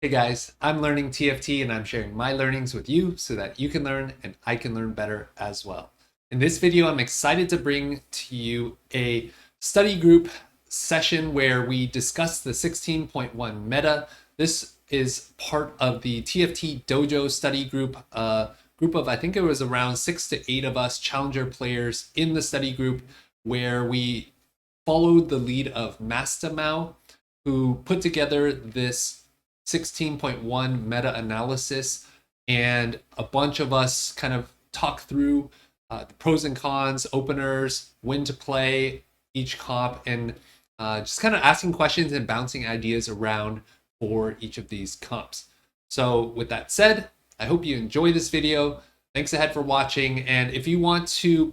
Hey guys, I'm learning TFT and I'm sharing my learnings with you so that you can learn and I can learn better as well. In this video, I'm excited to bring to you a study group session where we discuss the 16.1 meta. This is part of the TFT Dojo study group, a group of, I think it was around 6 to 8 of us challenger players in the study group where we followed the lead of Mastamao, who put together this 16.1 meta analysis, and a bunch of us kind of talk through the pros and cons, openers, when to play each comp, and just kind of asking questions and bouncing ideas around for each of these comps. So with that said, I hope you enjoy this video. Thanks ahead for watching, and if you want to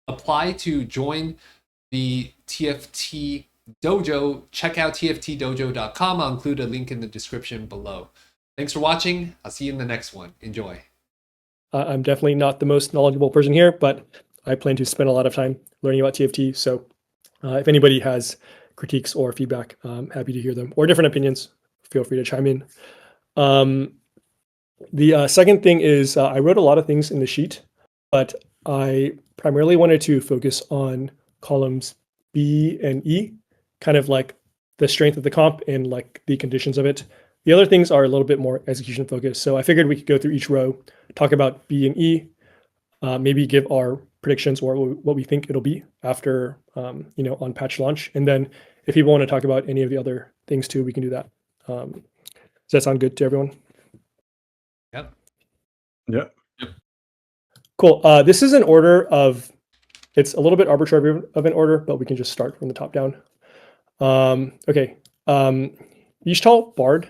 apply to join the TFT Dojo, check out tftdojo.com. I'll include a link in the description below. Thanks for watching. I'll see you in the next one. Enjoy. I'm definitely not the most knowledgeable person here, but I plan to spend a lot of time learning about TFT. So if anybody has critiques or feedback, I'm happy to hear them, or different opinions. Feel free to chime in. The second thing is I wrote a lot of things in the sheet, but I primarily wanted to focus on columns B and E, kind of like the strength of the comp and like the conditions of it. The other things are a little bit more execution focused. So I figured we could go through each row, talk about B and E, maybe give our predictions or what we think it'll be after, on patch launch. And then if people want to talk about any of the other things too, we can do that. Does that sound good to everyone? Yep. Yeah. Cool. This is an order of, it's a little bit arbitrary of an order, but we can just start from the top down. Okay. Ishtal Bard,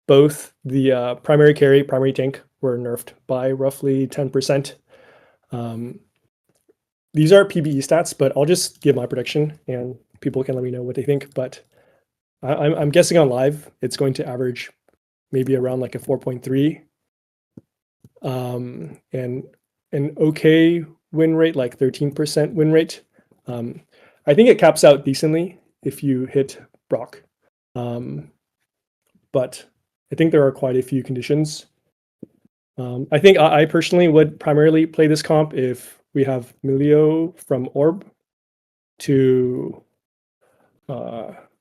both the primary carry, primary tank were nerfed by roughly 10%. These are PBE stats, but I'll just give my prediction and people can let me know what they think. But I'm guessing on live, it's going to average maybe around like a 4.3. And an okay win rate, like 13% win rate. I think it caps out decently if you hit Brock. But I think there are quite a few conditions. I think I personally would primarily play this comp if we have Milio from Orb to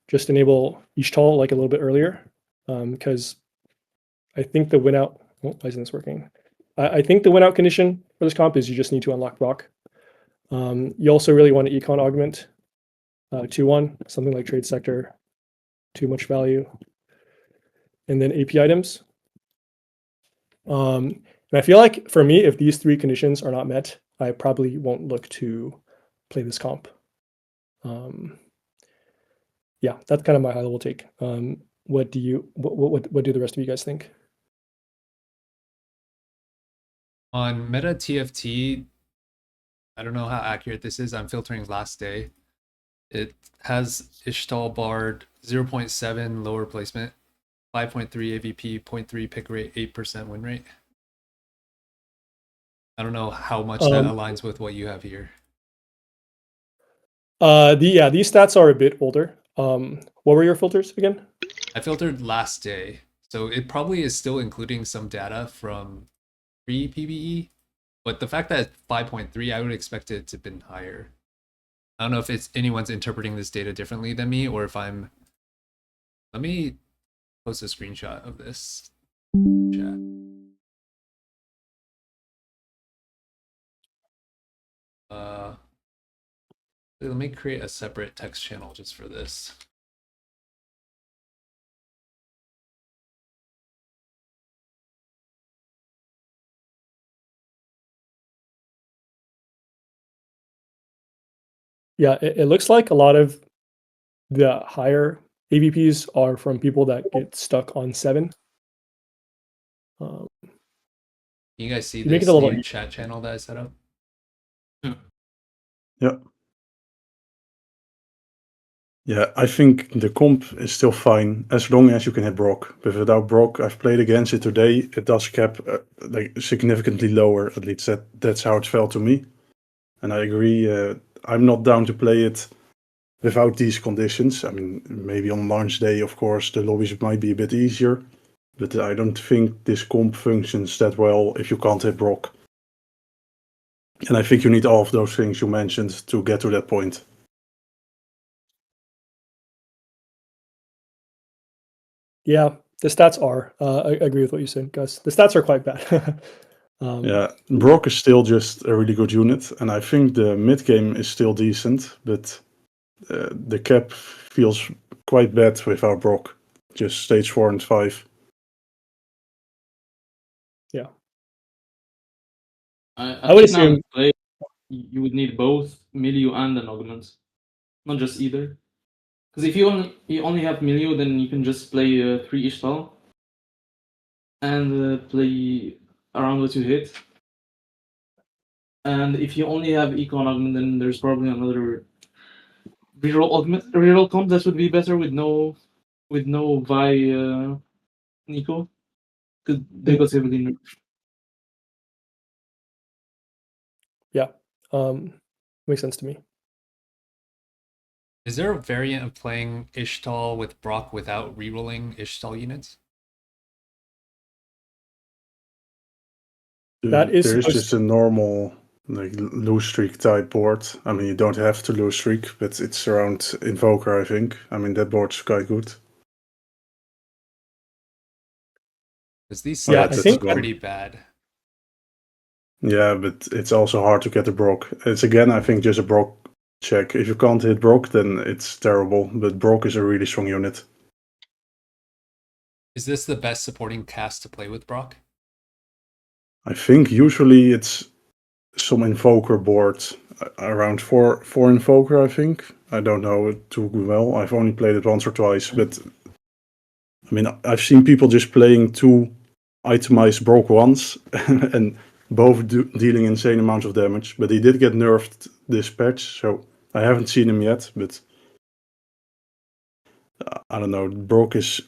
just enable Ishtal like a little bit earlier. Because I think the win out, why isn't this working? I think the win out condition for this comp is you just need to unlock Brock. You also really want to econ augment 2-1, something like trade sector, too much value. And then AP items. And I feel like for me, if these three conditions are not met, I probably won't look to play this comp. Yeah, that's kind of my high level take. What do the rest of you guys think? On meta TFT, I don't know how accurate this is. I'm filtering last day. It has Ishtal Bard 0.7 lower placement, 5.3 AVP, 0.3 pick rate, 8% win rate. I don't know how much that aligns with what you have here. These stats are a bit older. What were your filters again? I filtered last day, so it probably is still including some data from pre-PBE, but the fact that it's 5.3, I would expect it to have been higher. I don't know if anyone's interpreting this data differently than me, or if I'm... Let me post a screenshot of this chat. Let me create a separate text channel just for this. Yeah, it looks like a lot of the higher AVPs are from people that get stuck on 7. Can you guys see make this it a little new chat channel that I set up? Yeah. Yeah, I think the comp is still fine as long as you can hit Brock. But without Brock, I've played against it today. It does cap like significantly lower. At least that's how it felt to me. And I agree. I'm not down to play it without these conditions. I mean, maybe on launch day, of course, the lobbies might be a bit easier, but I don't think this comp functions that well if you can't hit Brock. And I think you need all of those things you mentioned to get to that point. Yeah, the stats are. I agree with what you said, Gus. The stats are quite bad. Yeah, Brock is still just a really good unit, and I think the mid game is still decent, but the cap feels quite bad without Brock. Just stage 4 and 5. Yeah. I would think now assume- in play, you would need both Milio and an augment, not just either. Because if you only have Milio, then you can just play 3 Ishtal and play around what you hit. And if you only have Econ augment, then there's probably another reroll comp that would be better with no Vi Nico. Because they got heavily nerfed. Yeah, makes sense to me. Is there a variant of playing Ishtal with Brock without rerolling Ishtal units? That is There is supposed just a normal like lose streak type board. I mean, you don't have to lose streak, but it's around Invoker, I think. I mean, that board's quite good. Because these Yeah, stats I think- look pretty bad. Yeah, but it's also hard to get the Brock. It's again, I think, just a Brock check. If you can't hit Brock, then it's terrible. But Brock is a really strong unit. Is this the best supporting cast to play with Brock? I think usually it's some Invoker board, around four Invoker, I think. I don't know it too well. I've only played it once or twice, but I mean, I've seen people just playing 2 itemized Brock once and both dealing insane amounts of damage. But he did get nerfed this patch, so I haven't seen him yet. But I don't know. Brock is,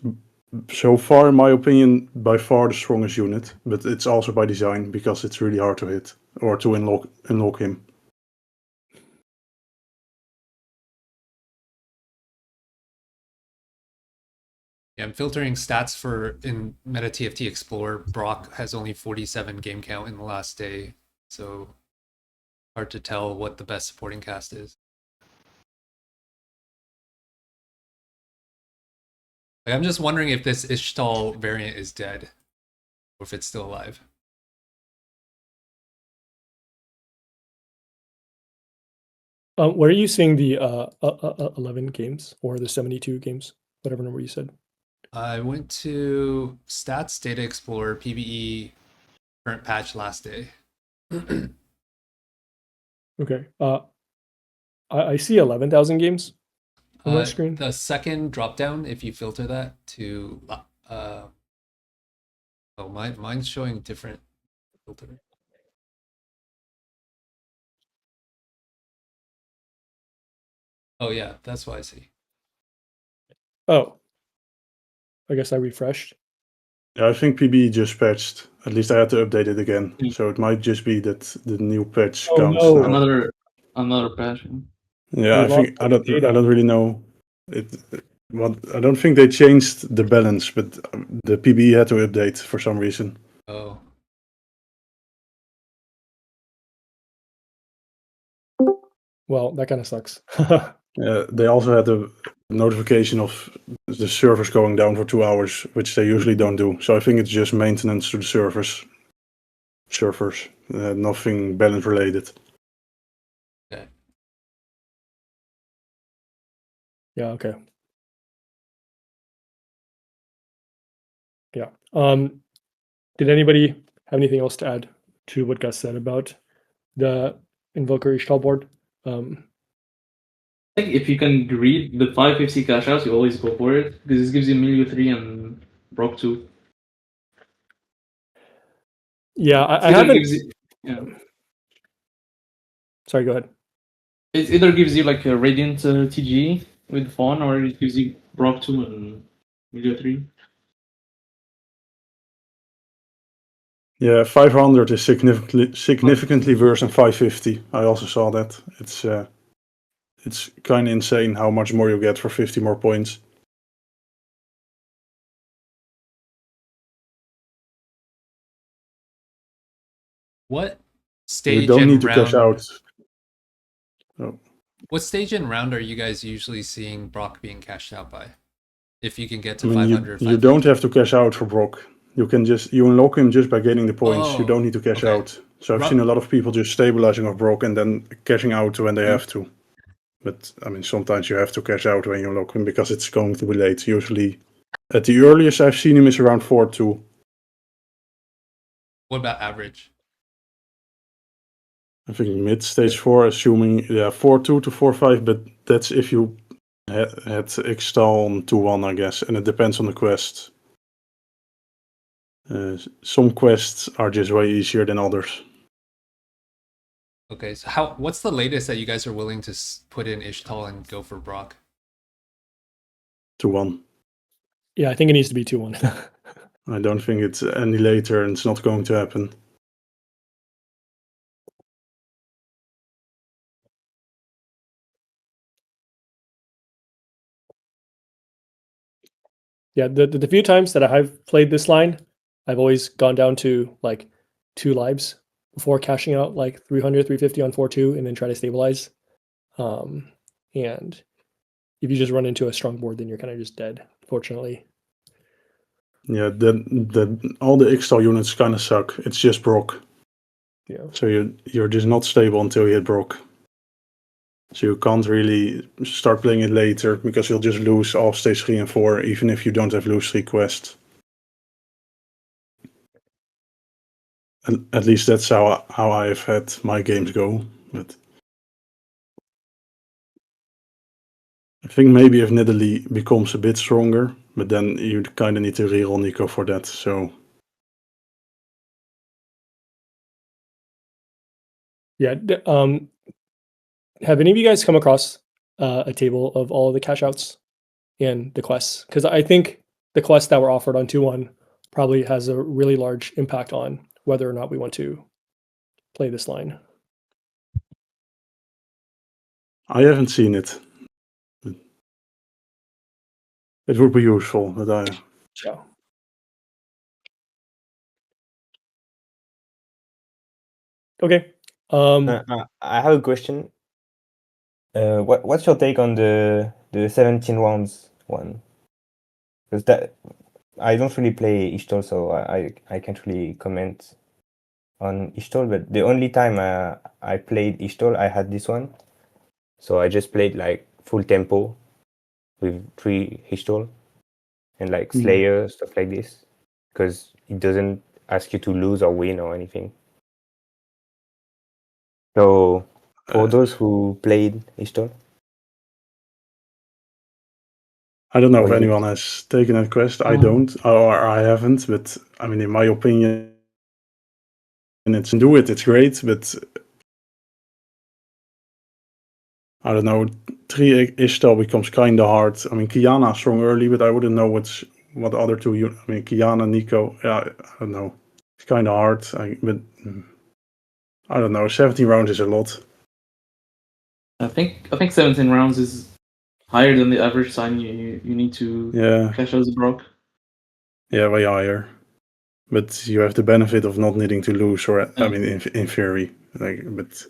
so far, in my opinion, by far the strongest unit. But it's also by design, because it's really hard to hit or to unlock him. Yeah, I'm filtering stats for in Meta TFT Explorer. Brock has only 47 game count in the last day, so hard to tell what the best supporting cast is. Like, I'm just wondering if this Ishtal variant is dead, or if it's still alive. Where are you seeing the 11 games or the 72 games, whatever number you said? I went to Stats Data Explorer PvE current patch last day. Okay. I see 11,000 games on my screen. The second drop down, if you filter that to oh, mine's showing different filter. Oh yeah, that's what I see. Oh, I guess I refreshed. Yeah, I think PB just patched. At least I had to update it again. Mm. So it might just be that the new patch Oh, counts no. now. Another patch. Yeah, We I think lost I data. don't really know. I don't think they changed the balance, but the PB had to update for some reason. Oh, Well, that kind of sucks. They also had a notification of the servers going down for 2 hours, which they usually don't do. So I think it's just maintenance to the servers. Nothing balance related. okay. Yeah, okay. Yeah. Did anybody have anything else to add to what Gus said about the Invoker Ishtal board? I think if you can read the 550 cash outs, you always go for it, because this gives you Milio 3 and Brock 2. Yeah, I Either haven't. gives you- yeah. Sorry, go ahead. It either gives you like a Radiant TG with Fawn, or it gives you Brock 2 and Milio 3. Yeah, 500 is significantly worse than 550. I also saw that. It's it's kind of insane how much more you get for 50 more points. What You stage don't and need to cash round? out. Oh. What stage and round are you guys usually seeing Brock being cashed out by? If you can get to I mean, 500, you don't have to cash out for Brock. You unlock him just by getting the points. You don't need to cash out. So I've seen a lot of people just stabilizing off Brock and then cashing out when they have to. But I mean, sometimes you have to cash out when you unlock him because it's going to be late. Usually, at the earliest I've seen him is around 4-2. What about average? I think mid stage 4, assuming 4-2 to 4-5, but that's if you had Ishtal on 2-1, I guess, and it depends on the quest. Some quests are just way easier than others. Okay, so what's the latest that you guys are willing to put in Ishtal and go for Brock? 2-1. Yeah, I think it needs to be 2-1. I don't think it's any later, and it's not going to happen. Yeah, the few times that I've played this line, I've always gone down to like 2 lives before cashing out like 300, 350 on 4-2 and then try to stabilize. And if you just run into a strong board, then you're kind of just dead, fortunately. Yeah, all the Ishtal units kind of suck. It's just Brock. Yeah. So you're just not stable until you hit Brock. So you can't really start playing it later because you'll just lose all stage 3 and 4, even if you don't have lose 3 quests. At least that's how I've had my games go. But I think maybe if Nidalee becomes a bit stronger, but then you kind of need to reroll Nico for that. So Yeah. Have any of you guys come across a table of all the cash outs and the quests? Because I think the quests that were offered on 2-1 probably has a really large impact on whether or not we want to play this line. I haven't seen it. It would be useful, but Yeah. Okay. I have a question. What's your take on the 17 rounds one? Because that I don't really play Ishtal, so I can't really comment on Ishtal. But the only time I played Ishtal, I had this one, so I just played like full tempo with 3 Ishtal and like Slayer stuff like this, because it doesn't ask you to lose or win or anything. So for those who played Ishtal, I don't know if what do you anyone has taken that quest. I don't, or I haven't. But I mean, in my opinion, it's great. But I don't know. 3 Ishtal becomes kind of hard. I mean, Kiana strong early, but I wouldn't know what other two. I mean, Kiana, Nico. Yeah, I don't know. It's kind of hard. But I don't know. 17 rounds is a lot. I think 17 rounds is higher than the average time you need to cash out as a Brock. Yeah, way higher. But you have the benefit of not needing to lose, or I mean, in theory, but.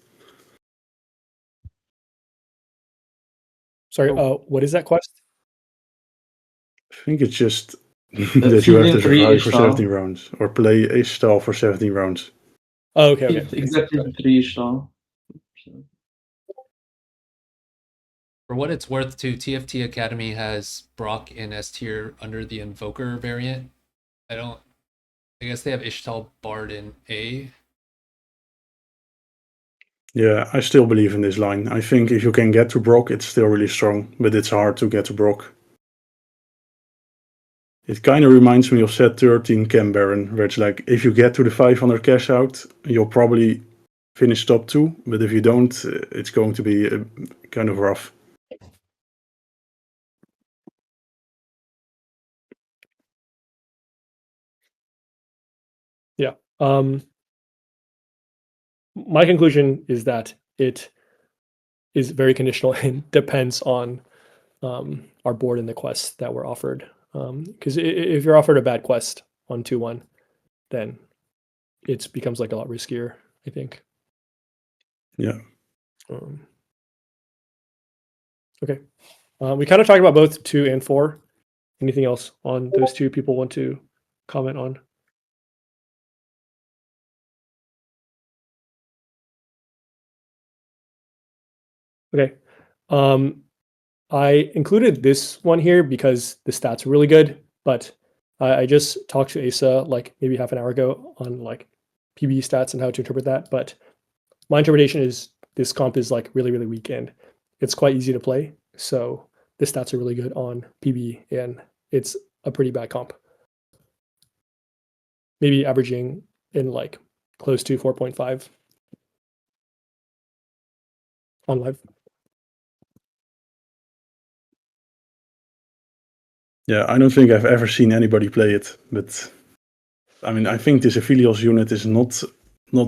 Sorry, what is that quest? I think it's just that you have to survive for 17 rounds, or play Ishtal for 17 rounds. Oh, okay. Exactly 3 Ishtal. For what it's worth, too, TFT Academy has Brock in S tier under the Invoker variant. I guess they have Ishtal Bard in A. Yeah, I still believe in this line. I think if you can get to Brock, it's still really strong, but it's hard to get to Brock. It kind of reminds me of set 13 Chem Baron, where it's like, if you get to the 500 cash out, you'll probably finish top 2, but if you don't, it's going to be kind of rough. Yeah. My conclusion is that it is very conditional and depends on our board and the quests that we're offered. Because if you're offered a bad quest on 2-1, then it becomes like a lot riskier, I think. Yeah. Okay. We kind of talked about both 2 and 4. Anything else on those two people want to comment on? Okay. I included this one here because the stats are really good, but I just talked to Asa like maybe half an hour ago on like PB stats and how to interpret that. But my interpretation is this comp is like really, really weak and it's quite easy to play. So the stats are really good on PB and it's a pretty bad comp. Maybe averaging in like close to 4.5 on live. Yeah, I don't think I've ever seen anybody play it, but I mean, I think this Aphelios unit is not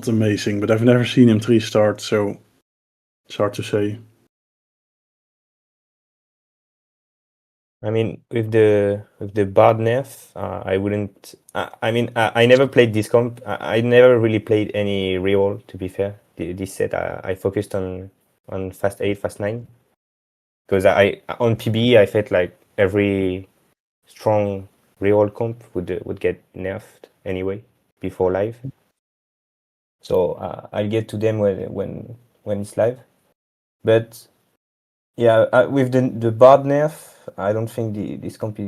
amazing, but I've never seen him 3-star, so it's hard to say. I mean, with the Bard nerf, I wouldn't. I never played this comp. I never really played any reroll. To be fair, this set I focused on fast 8, fast 9, because I on PB I felt like every strong reroll comp would get nerfed anyway before live. So I'll get to them when it's live, but yeah, with the Bard nerf, I don't think this comp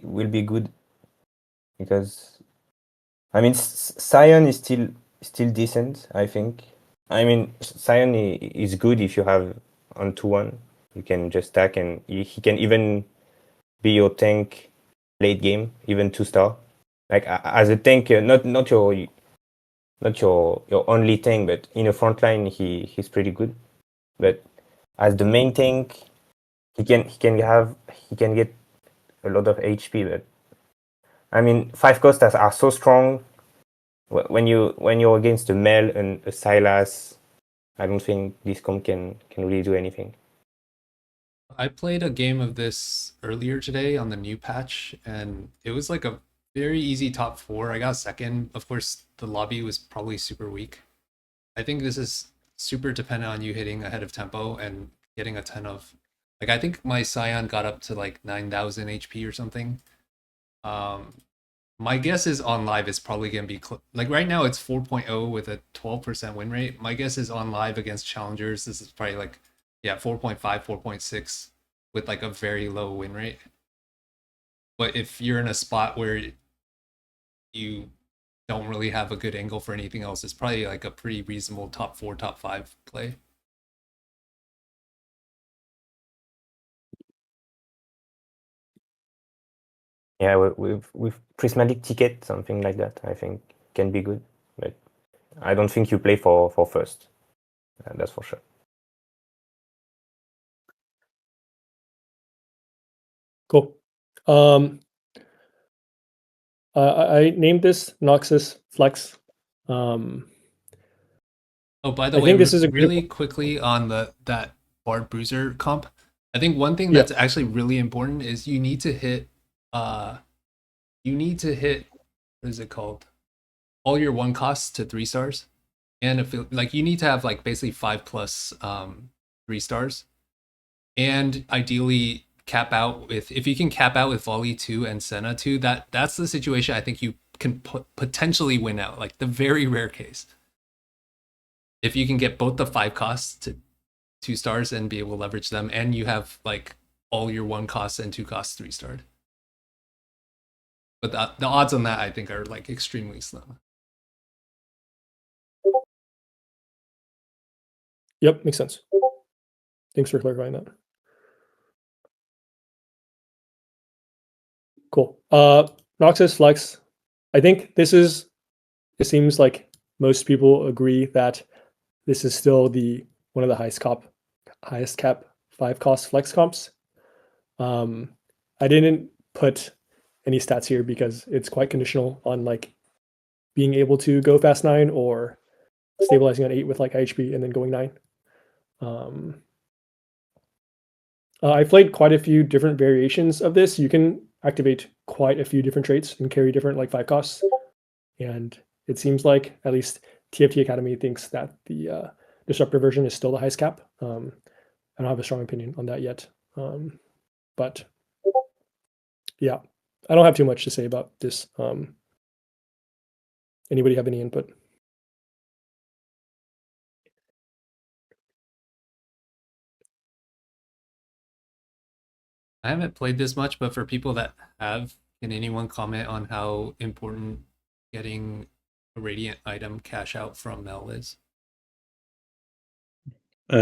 will be good, because I mean Sion is still decent, I think. I mean Sion is good if you have on 2-1. You can just stack and he can even be your tank late game, even 2-star. Like as a tank, not your only tank, but in a front line he's pretty good. But as the main tank, he can get a lot of HP. But I mean 5 costs are so strong. When you're against a Mel and a Silas, I don't think this comp can really do anything. I played a game of this earlier today on the new patch, and it was like a very easy top 4. I got second. Of course, the lobby was probably super weak. I think this is super dependent on you hitting ahead of tempo and getting a ton of, like, I think my Scion got up to like 9,000 HP or something. My guess is on live it's probably going to be like right now it's 4.0 with a 12% win rate. My guess is on live against challengers this is probably like 4.5, 4.6 with like a very low win rate. But if you're in a spot where you don't really have a good angle for anything else, it's probably like a pretty reasonable top 4, top 5 play. Yeah, with prismatic ticket, something like that, I think can be good. But I don't think you play for first. That's for sure. Cool. I named this Noxus Flex. Oh, by the I way, think this is a really quickly on that Bard Bruiser comp. I think one thing that's actually really important is you need to hit what is it called? All your 1 costs to 3 stars. And if like you need to have like basically 5+ 3 stars. And ideally cap out with, if you can cap out with Volley 2 and Senna 2, that's the situation I think you can potentially win out, like the very rare case. If you can get both the 5 costs to 2 stars and be able to leverage them, and you have like all your 1 costs and 2 costs 3 starred. But the odds on that I think are like extremely slim. Yep, makes sense. Thanks for clarifying that. Cool. Noxus Flex. I think it seems like most people agree that this is still one of the highest cap 5 cost flex comps. I didn't put any stats here because it's quite conditional on like being able to go fast 9 or stabilizing on 8 with like HP and then going 9. I've played quite a few different variations of this. You can activate quite a few different traits and carry different like 5 costs. And it seems like at least TFT Academy thinks that the disruptor version is still the highest cap. I don't have a strong opinion on that yet. But yeah, I don't have too much to say about this. Anybody have any input? I haven't played this much, but for people that have, can anyone comment on how important getting a Radiant item cash out from Mel is?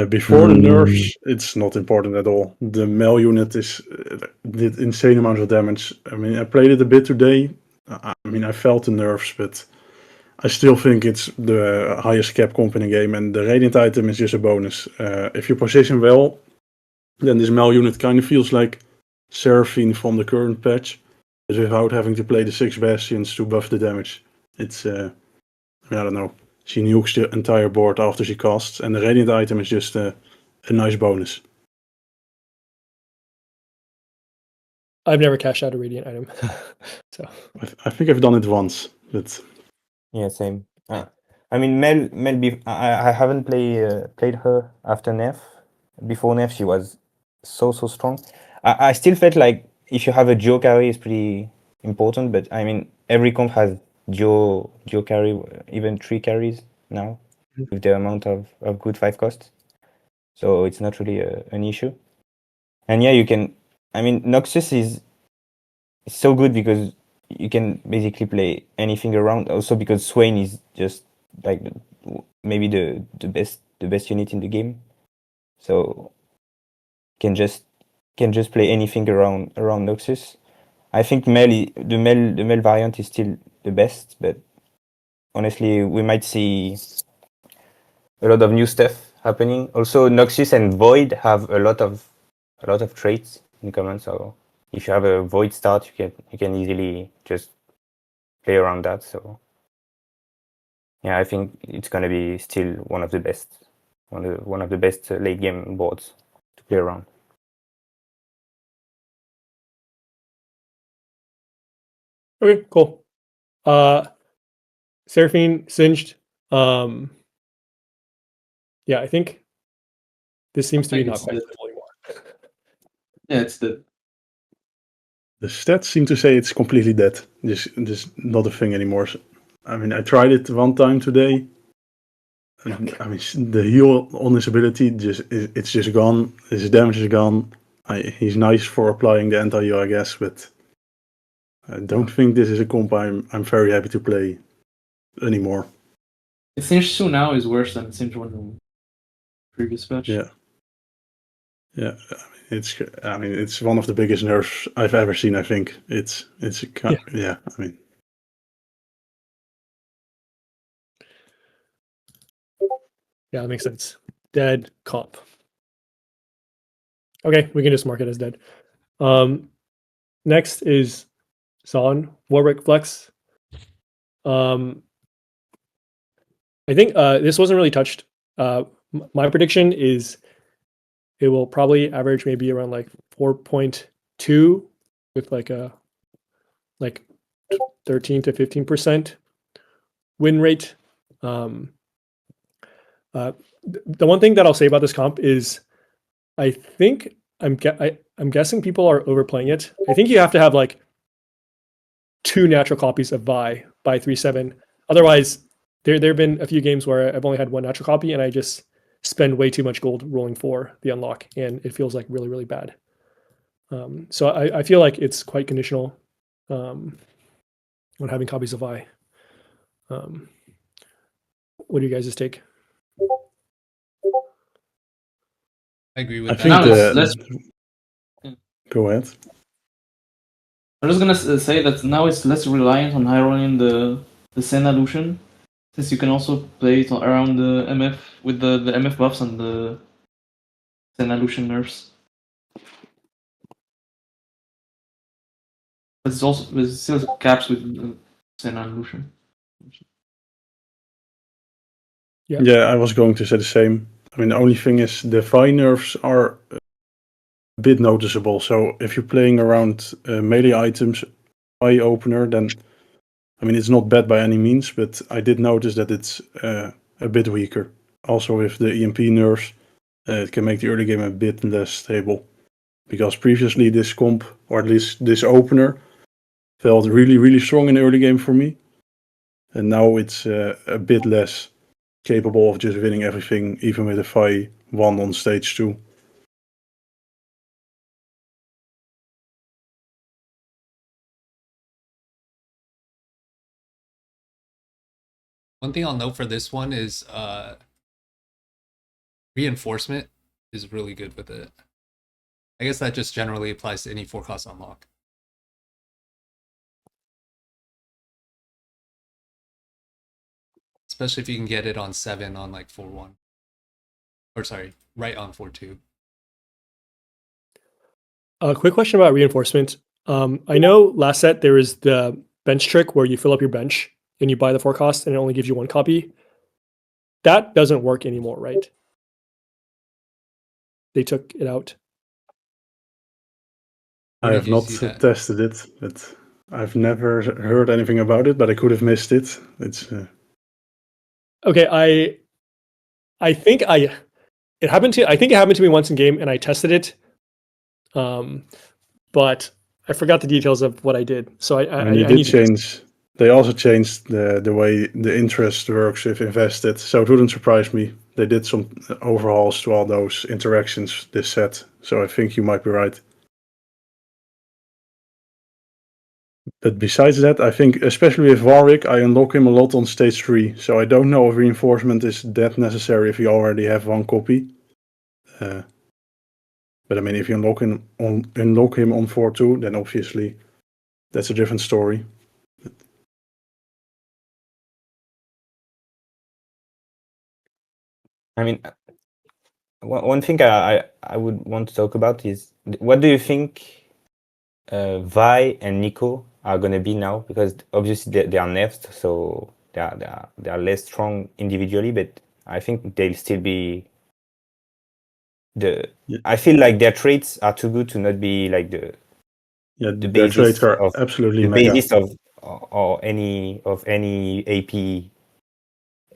Before nerfs, it's not important at all. The Mel unit did insane amounts of damage. I mean, I played it a bit today. I mean, I felt the nerfs, but I still think it's the highest cap comp in the game, and the Radiant item is just a bonus. If you position well, then this Mel unit kind of feels like Seraphine from the current patch, but without having to play the 6 Bastions to buff the damage. It's, I don't know. She nukes the entire board after she casts, and the Radiant item is just a nice bonus. I've never cashed out a Radiant item. So I think I've done it once, but Yeah, same. I mean, Mel I haven't played her after nerf. Before nerf, she was so strong. I still felt like if you have a duo carry, it's pretty important. But I mean, every comp has duo carry, even 3 carries now, with the amount of good 5 costs. So it's not really an issue. And yeah, you can. I mean, Noxus is so good because you can basically play anything around. Also because Swain is just like maybe the best unit in the game. So can just play anything around Noxus. I think the Mel variant is still the best, but honestly, we might see a lot of new stuff happening. Also, Noxus and Void have a lot of traits in common. So if you have a Void start, you can easily just play around that. So yeah, I think it's gonna be still one of the best late game boards to play around. okay, cool. Seraphine singed. Yeah, I think this seems to be not quite playable anymore. Yeah, it's the the stats seem to say it's completely dead. Just not a thing anymore. I mean, I tried it one time today. And, I mean, the heal on his ability it's just gone. His damage is gone. He's nice for applying the anti-heal, I guess, but I don't think this is a comp I'm very happy to play anymore. Singe 2 now is worse than Singe 1 in the previous patch. Yeah. I mean, it's one of the biggest nerfs I've ever seen. I think it's yeah. I mean, Yeah, that makes sense. Dead comp. Okay, we can just mark it as dead. Next is Zon, Warwick Flex. I think this wasn't really touched. My prediction is it will probably average maybe around like 4.2 with like a 13 to 15% win rate. The one thing that I'll say about this comp is I think I'm guessing people are overplaying it. I think you have to have like 2 natural copies of Vi by 3/7. Otherwise, there have been a few games where I've only had 1 natural copy and I just spend way too much gold rolling for the unlock, and it feels like really, really bad. So I feel like it's quite conditional when having copies of Vi. What do you guys' take? I agree with I that. think go ahead. I'm just gonna say that now it's less reliant on high rolling the Senna Lucian, since you can also play it around the MF with the MF buffs and the Senna Lucian nerfs. But it still caps with Senna and Lucian. Yeah, I was going to say the same. I mean, the only thing is the Vi nerfs are bit noticeable. So if you're playing around melee items, eye opener, then I mean it's not bad by any means, but I did notice that it's a bit weaker. Also with the EMP nerfs, it can make the early game a bit less stable. Because previously this comp, or at least this opener, felt really, really strong in the early game for me. And now it's a bit less capable of just winning everything, even with a 5-1 on stage 2. One thing I'll note for this one is reinforcement is really good with it. I guess that just generally applies to any 4-cost unlock. Especially if you can get it on 7 on like 4-1. Or sorry, right on 4-2. A quick question about reinforcement. I know last set there is the bench trick where you fill up your bench and you buy the 4-cost and it only gives you 1 copy. That doesn't work anymore, right? They took it out. I have not tested it, but I've never heard anything about it, but I could have missed it. It's okay. I think it happened to me once in game, and I tested it, but I forgot the details of what I did. So I did change. They also changed the way the interest works if invested, so it wouldn't surprise me. They did some overhauls to all those interactions this set, so I think you might be right. But besides that, I think, especially with Warwick, I unlock him a lot on stage 3. So I don't know if reinforcement is that necessary if you already have 1 copy. But I mean, if you unlock him on 4-2, then obviously that's a different story. I mean, one thing I would want to talk about is, what do you think Vi and Nico are going to be now? Because obviously they are nerfed, so they are less strong individually, but I think they'll still be I feel like their traits are too good to not be like the their traits are absolutely mega. basis of or any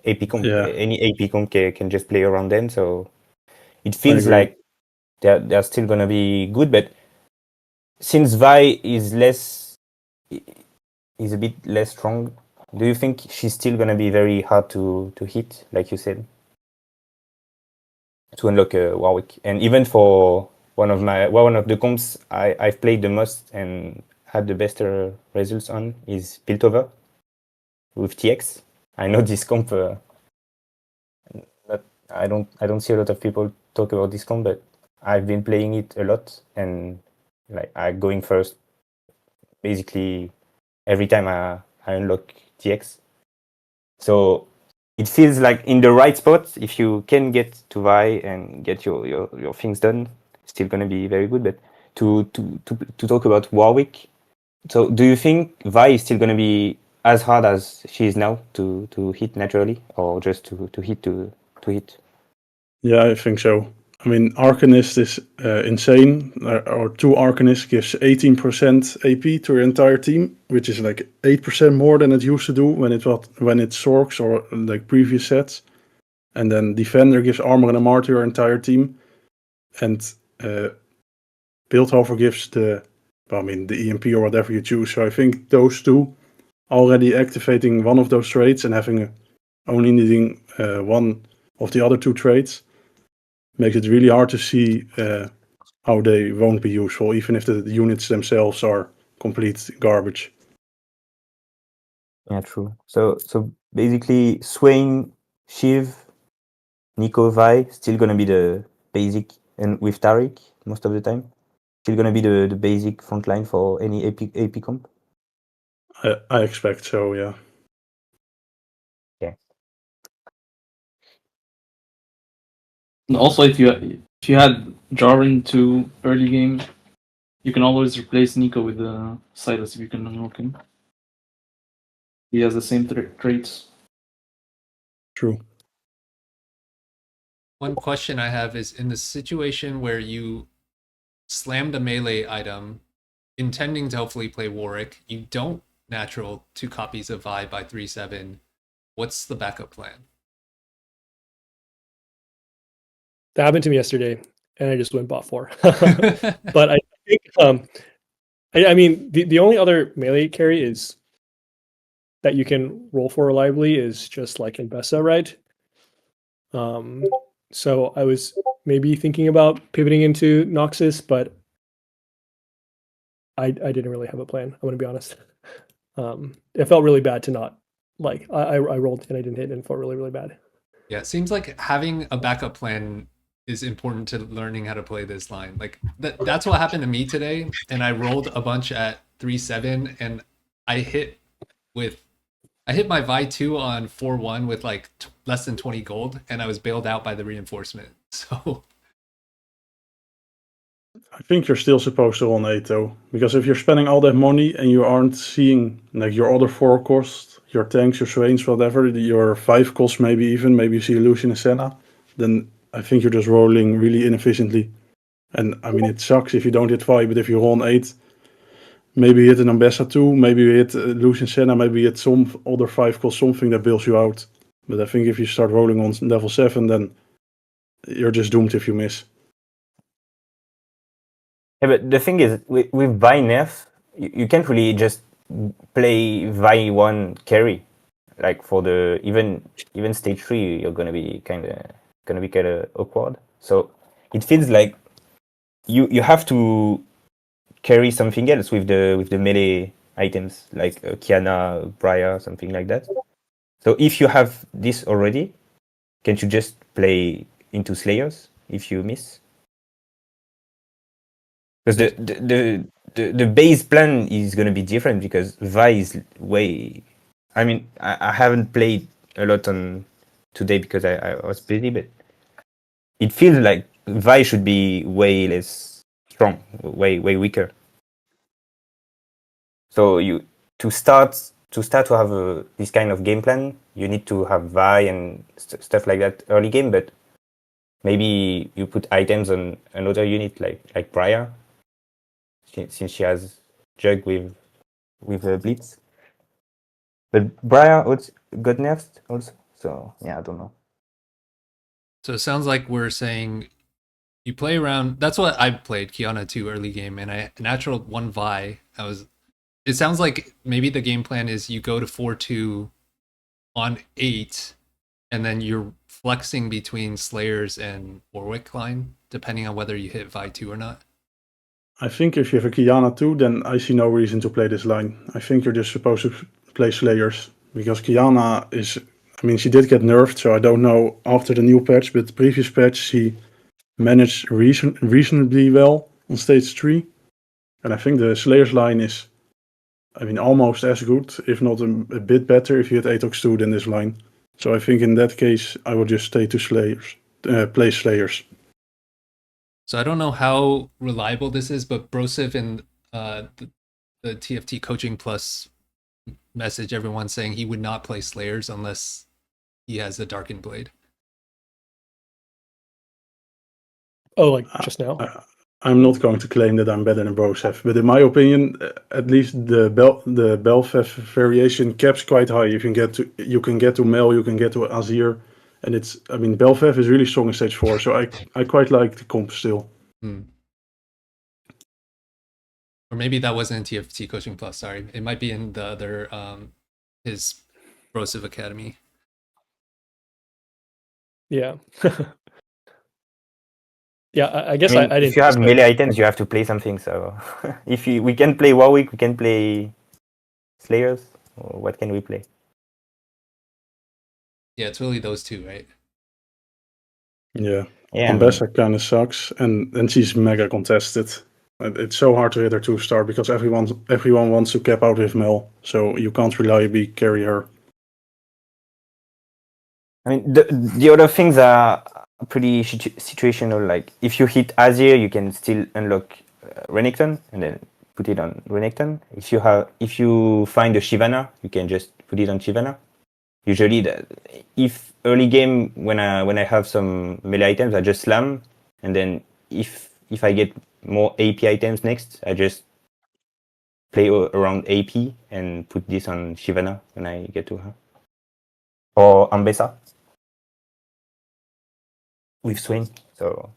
AP comp. Yeah. Any AP comp can just play around them, so it feels like they're still gonna be good. But since Vi is a bit less strong, do you think she's still gonna be very hard to hit, like you said, to unlock Warwick? And even for one of the comps I've played the most and had the best results on is Piltover with T-Hex. I know this comp. I don't see a lot of people talk about this comp, but I've been playing it a lot, and like I'm going first basically every time I unlock T-Hex. So it feels like in the right spot, if you can get to Vi and get your things done, it's still gonna be very good. But to talk about Warwick, so do you think Vi is still gonna be as hard as she is now to hit naturally, or just to hit? Yeah, I think so. I mean, Arcanist is insane. Or 2 Arcanists gives 18% AP to your entire team, which is like 8% more than it used to do when it's Sorks or like previous sets. And then Defender gives armor and MR to your entire team. And Piltover gives the EMP or whatever you choose. So I think those 2 already activating one of those traits and only needing one of the other 2 traits makes it really hard to see how they won't be useful, even if the units themselves are complete garbage. Yeah, true. So basically, Swain, Shiv, Nico, Vi still gonna be the basic, and with Tariq most of the time, still gonna be the basic frontline for any AP comp. I expect so, yeah. Yeah. And also, if you had Jarvan to early game, you can always replace Nico with Silas if you can unlock him. He has the same traits. True. One question I have is, in the situation where you slammed a melee item, intending to hopefully play Warwick. You don't natural 2 copies of Vi by 3/7. What's the backup plan? That happened to me yesterday, and I just went bot 4. But I think, I mean, the only other melee carry is that you can roll for reliably is just like in Bessa, right? So I was maybe thinking about pivoting into Noxus, but I didn't really have a plan. I'm gonna be honest. It felt really bad to not like I rolled and I didn't hit and it felt really, really bad. Yeah, it seems like having a backup plan is important to learning how to play this line. Like that's what happened to me today, and I rolled a bunch at 3/7, and I hit my Vi 2 on 4/1 with like less than 20 gold, and I was bailed out by the reinforcement. So I think you're still supposed to run 8 though, because if you're spending all that money and you aren't seeing like your other 4 costs, your tanks, your swains, whatever, your 5 costs maybe even, maybe you see a Lucian and Senna, then I think you're just rolling really inefficiently. And I mean, it sucks if you don't hit 5, but if you run 8, maybe you hit an Ambessa 2, maybe you hit Lucian Senna, maybe you hit some other 5 cost something that bails you out. But I think if you start rolling on level 7, then you're just doomed if you miss. Yeah, but the thing is, with Vi nerf, you can't really just play Vi 1 carry. Like for the even stage 3, you're gonna be kind of awkward. So it feels like you have to carry something else with the melee items like Kiana, Briar, something like that. So if you have this already, can't you just play into Slayers if you miss? Because the base plan is gonna be different because Vi is way. I mean, I haven't played a lot on today because I was busy, but it feels like Vi should be way less strong, way weaker. So to start to have this kind of game plan, you need to have Vi and stuff like that early game. But maybe you put items on another unit like Briar, since she has Jug with Blitz. But Briar got nerfed also. So yeah, I don't know. it sounds like we're saying you play around. That's what I played Kiana 2 early game, and I natural 1 Vi. It sounds like maybe the game plan is you go to 4/2 on 8, and then you're flexing between Slayers and Warwick line, depending on whether you hit Vi 2 or not. I think if you have a Kiana 2, then I see no reason to play this line. I think you're just supposed to play Slayers, because Kiana is, I mean, she did get nerfed, so I don't know after the new patch, but the previous patch she managed reasonably well on stage 3. And I think the Slayers line is, I mean, almost as good, if not a bit better, if you hit Atox 2 than this line. So I think in that case, I will just stay to Slayers, play Slayers. So I don't know how reliable this is, but Brosif in the TFT Coaching Plus message, everyone's saying he would not play Slayers unless he has a Darkened Blade. Oh, like just now? I'm not going to claim that I'm better than Brosef, but in my opinion, at least the Belfef variation caps quite high. You can get to Mel, you can get to Azir, and it's, I mean, Belfef is really strong in stage 4, so I quite like the comp still. Or maybe that wasn't in TFT Coaching Plus, sorry. It might be in the other, his Brosif Academy. Yeah. Yeah, I guess I didn't. If you have melee items, you have to play something. So if we can play Warwick, we can play Slayers. Or what can we play? Yeah, it's really those two, right? Yeah. Yeah. Ambessa kind of sucks, and she's mega contested. It's so hard to hit her 2-star because everyone wants to cap out with Mel, so you can't reliably carry her. I mean, the other things are pretty situational. Like if you hit Azir, you can still unlock Renekton and then put it on Renekton. If you find a Shyvana, you can just put it on Shyvana. Usually, if early game when I have some melee items, I just slam, and then if if I get more AP items next, I just play around AP and put this on Shyvana when I get to her. Or Ambessa with Swain. So,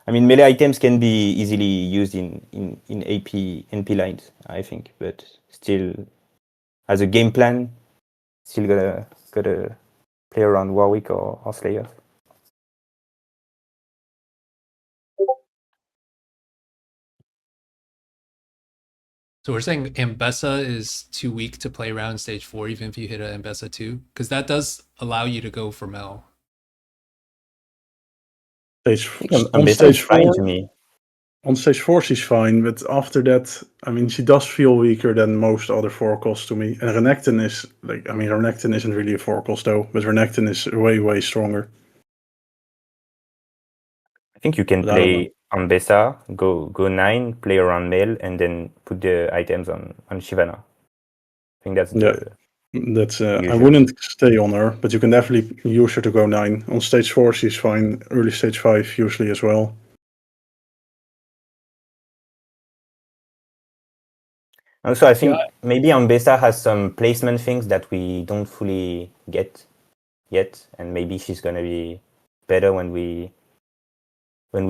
I mean, melee items can be easily used in AP NP lines, I think, but still, as a game plan, still gotta play around Warwick or Slayer. So we're saying Ambessa is too weak to play around stage 4, even if you hit an Ambessa 2? Because that does allow you to go for Mel. On Ambessa stage is fine 4, to me. on stage 4 she's fine, but after that, I mean, she does feel weaker than most other 4-costs to me. And Renekton is, like, I mean, Renekton isn't really a 4-cost though, but Renekton is way stronger. I think you can But I don't know. play Ambessa, go 9, play around Mel, and then put the items on Shyvana. I think that's Yeah. the That's I usual. wouldn't stay on her, but you can definitely use her to go 9. On stage 4 she's fine, early stage 5 usually as well. Also, I think Yeah. maybe Ambessa has some placement things that we don't fully get yet, and maybe she's gonna be better when we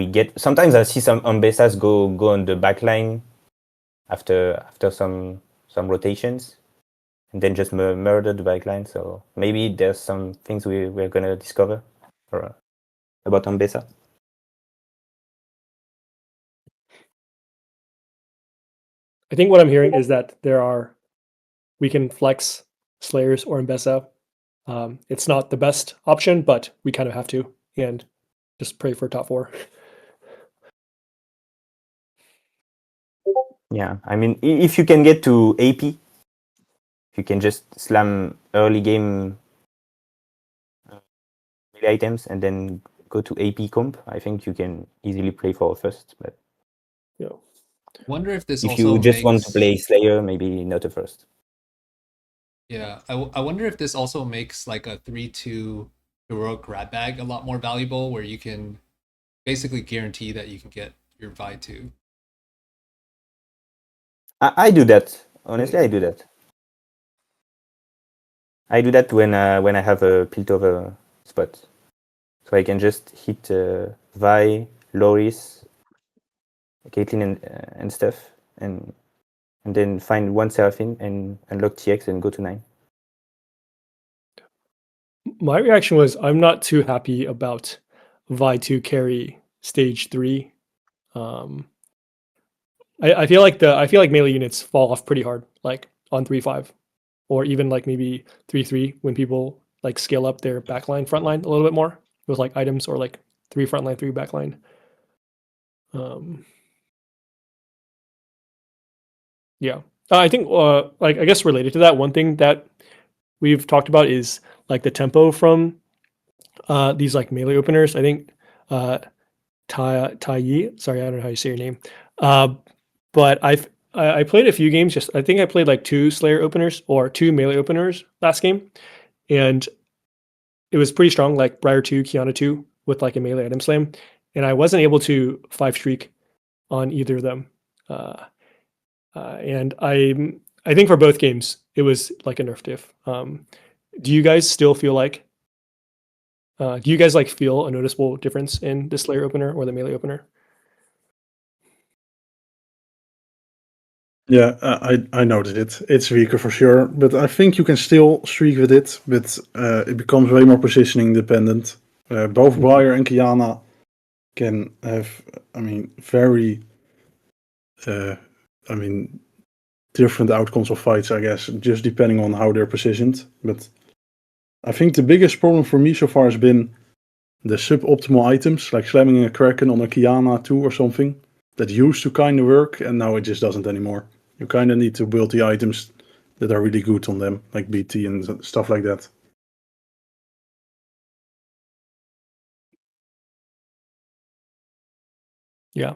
get. Sometimes I see some Ambessas go on the back line after some rotations, and then just murder the back line. So maybe there's some things we're gonna discover about Ambessa. I think what I'm hearing is that we can flex Slayers or Ambessa. It's not the best option, but we kind of have to, and just pray for top 4. Yeah, I mean, if you can get to AP, you can just slam early game melee items and then go to AP comp. I think you can easily play for first. But Yeah. Wonder if this if also you just makes... want to play Slayer, maybe not a first. Yeah, I wonder if this also makes like a 3-2 heroic grab bag a lot more valuable, where you can basically guarantee that you can get your Vi 2. I do that. Honestly, I do that. I do that when I have a Piltover spot. So I can just hit Vi, Loris, Caitlyn, and stuff, and then find one Seraphine and unlock T-Hex and go to 9. My reaction was I'm not too happy about Vi 2 carry stage 3. I feel like melee units fall off pretty hard, like on 3-5, or even like maybe 3-3 when people like scale up their backline frontline a little bit more with like items, or like 3 frontline, 3 backline. Yeah, I think like, I guess related to that, one thing that we've talked about is like the tempo from these like melee openers. I think Tai Yi, sorry, I don't know how you say your name, but I played a few games. Just I think I played like 2 Slayer openers or 2 melee openers last game, and it was pretty strong, like Briar 2, Kiana 2 with like a melee item slam, and I wasn't able to 5 streak on either of them. And I think for both games it was like a nerf diff. Do you guys still feel like? Do you guys like feel a noticeable difference in the Slayer opener or the melee opener? Yeah, I noticed it. It's weaker for sure, but I think you can still streak with it, but it becomes way more positioning dependent. Both Briar and Kiana can have, I mean, very, different outcomes of fights, I guess, just depending on how they're positioned. But I think the biggest problem for me so far has been the suboptimal items, like slamming a Kraken on a Kiana 2 or something. That used to kind of work, and now it just doesn't anymore. You kind of need to build the items that are really good on them, like BT and stuff like that. Yeah.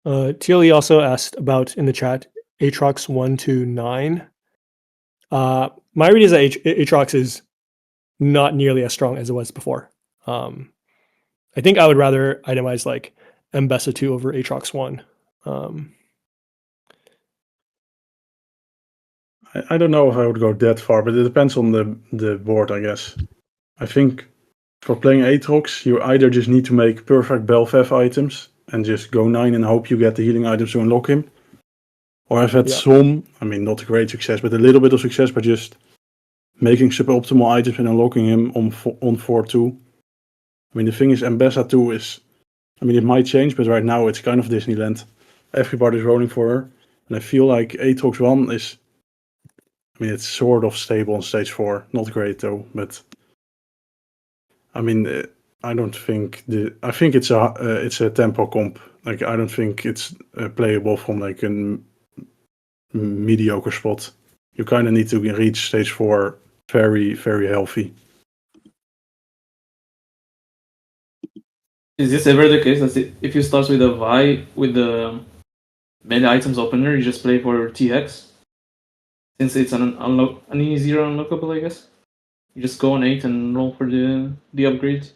TLE also asked about in the chat Aatrox 1 to 9. My read is that Aatrox is not nearly as strong as it was before. I think I would rather itemize like Mbessa 2 over Aatrox 1. I don't know if I would go that far, but it depends on the board, I guess. I think for playing Aatrox, you either just need to make perfect Belfef items and just go 9 and hope you get the healing items to unlock him. Or I've had some, I mean, not a great success, but a little bit of success by just making suboptimal items and unlocking him on 4-2. I mean, the thing is, Mbessa 2 is, I mean, it might change, but right now it's kind of Disneyland. Everybody's rolling for her. And I feel like Aatrox 1 is, I mean, it's sort of stable on stage 4. Not great though, but I mean, I don't think I think it's a tempo comp. Like, I don't think it's playable from like a mediocre spot. You kind of need to reach stage 4 very, very healthy. Is this ever the case that if you start with a Vi with the melee items opener, you just play for T-Hex? Since it's an easier unlockable, I guess. You just go on 8 and roll for the upgrade.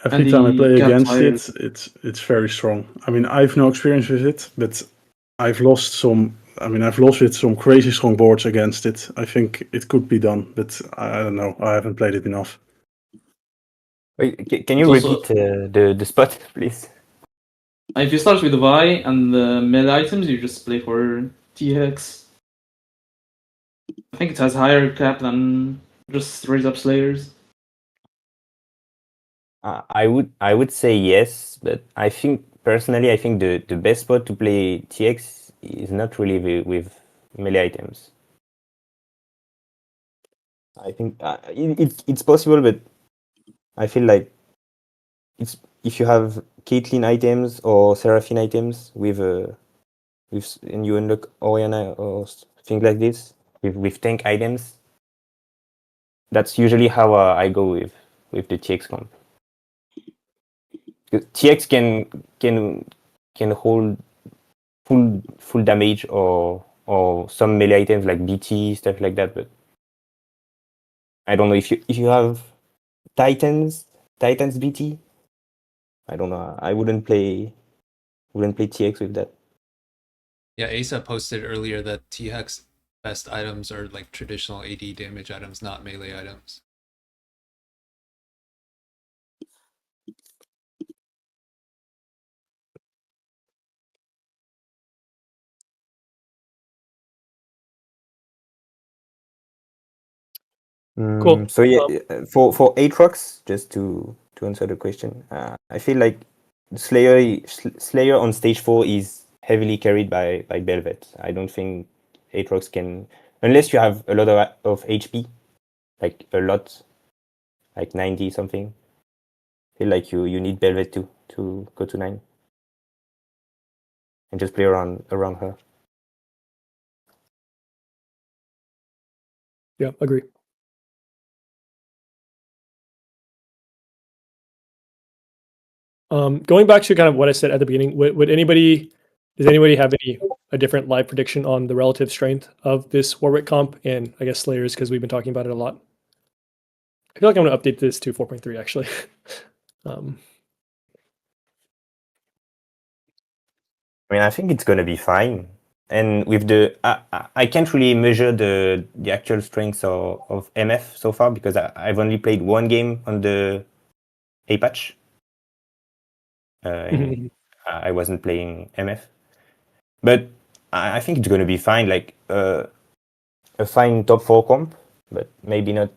Every time I play against it, it's very strong. I mean, I've no experience with it, but I've lost some. I mean, I've lost with some crazy strong boards against it. I think it could be done, but I don't know. I haven't played it enough. Wait, can you repeat the spot, please? If you start with the Vi and the melee items, you just play for T-Hex. I think it has higher cap than just raise up Slayers. I would say yes, but I think personally, I think the best spot to play TX is not really with melee items. I think it's possible, but I feel like it's if you have Caitlyn items or Seraphine items and you unlock Oriana or things like this with tank items. That's usually how I go with the TX comp. TX can hold full damage or some melee items like BT, stuff like that, but I don't know if you have Titans BT. I don't know. I wouldn't play TX with that. Yeah, Asa posted earlier that T-Hex best items are like traditional AD damage items, not melee items. Cool. So yeah, for Aatrox, just to answer the question, I feel like Slayer on stage 4 is heavily carried by Belvet. I don't think Aatrox can, unless you have a lot of HP, like a lot, like 90 something. I feel like you need Belvet to go to 9 and just play around her. Yeah, agree. Going back to kind of what I said at the beginning, does anybody have a different live prediction on the relative strength of this Warwick comp and I guess Slayers, because we've been talking about it a lot? I feel like I'm going to update this to 4.3 actually. I mean, I think it's going to be fine. And with I can't really measure the actual strengths of MF so far because I've only played one game on the A patch. I wasn't playing MF, but I think it's going to be fine. Like a fine top 4 comp, but maybe not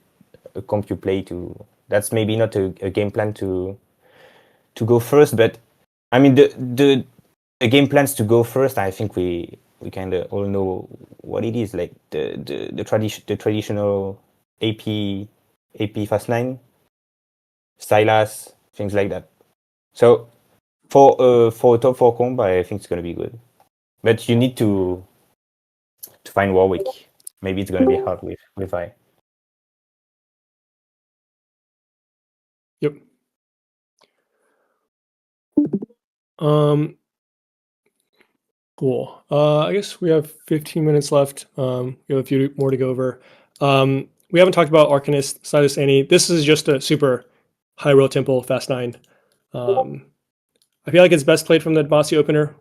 a comp you play to. That's maybe not a game plan to go first. But I mean the game plans to go first. I think we kind of all know what it is. Like the traditional AP fast 9, Silas, things like that. So for a top 4 comp, I think it's gonna be good. But you need to find Warwick. Maybe it's gonna be hard with I. Yep. Cool. I guess we have 15 minutes left. We have a few more to go over. we haven't talked about Arcanist, Silas, Annie. This is just a super high roll tempo fast 9. I feel like it's best played from the Demacia opener,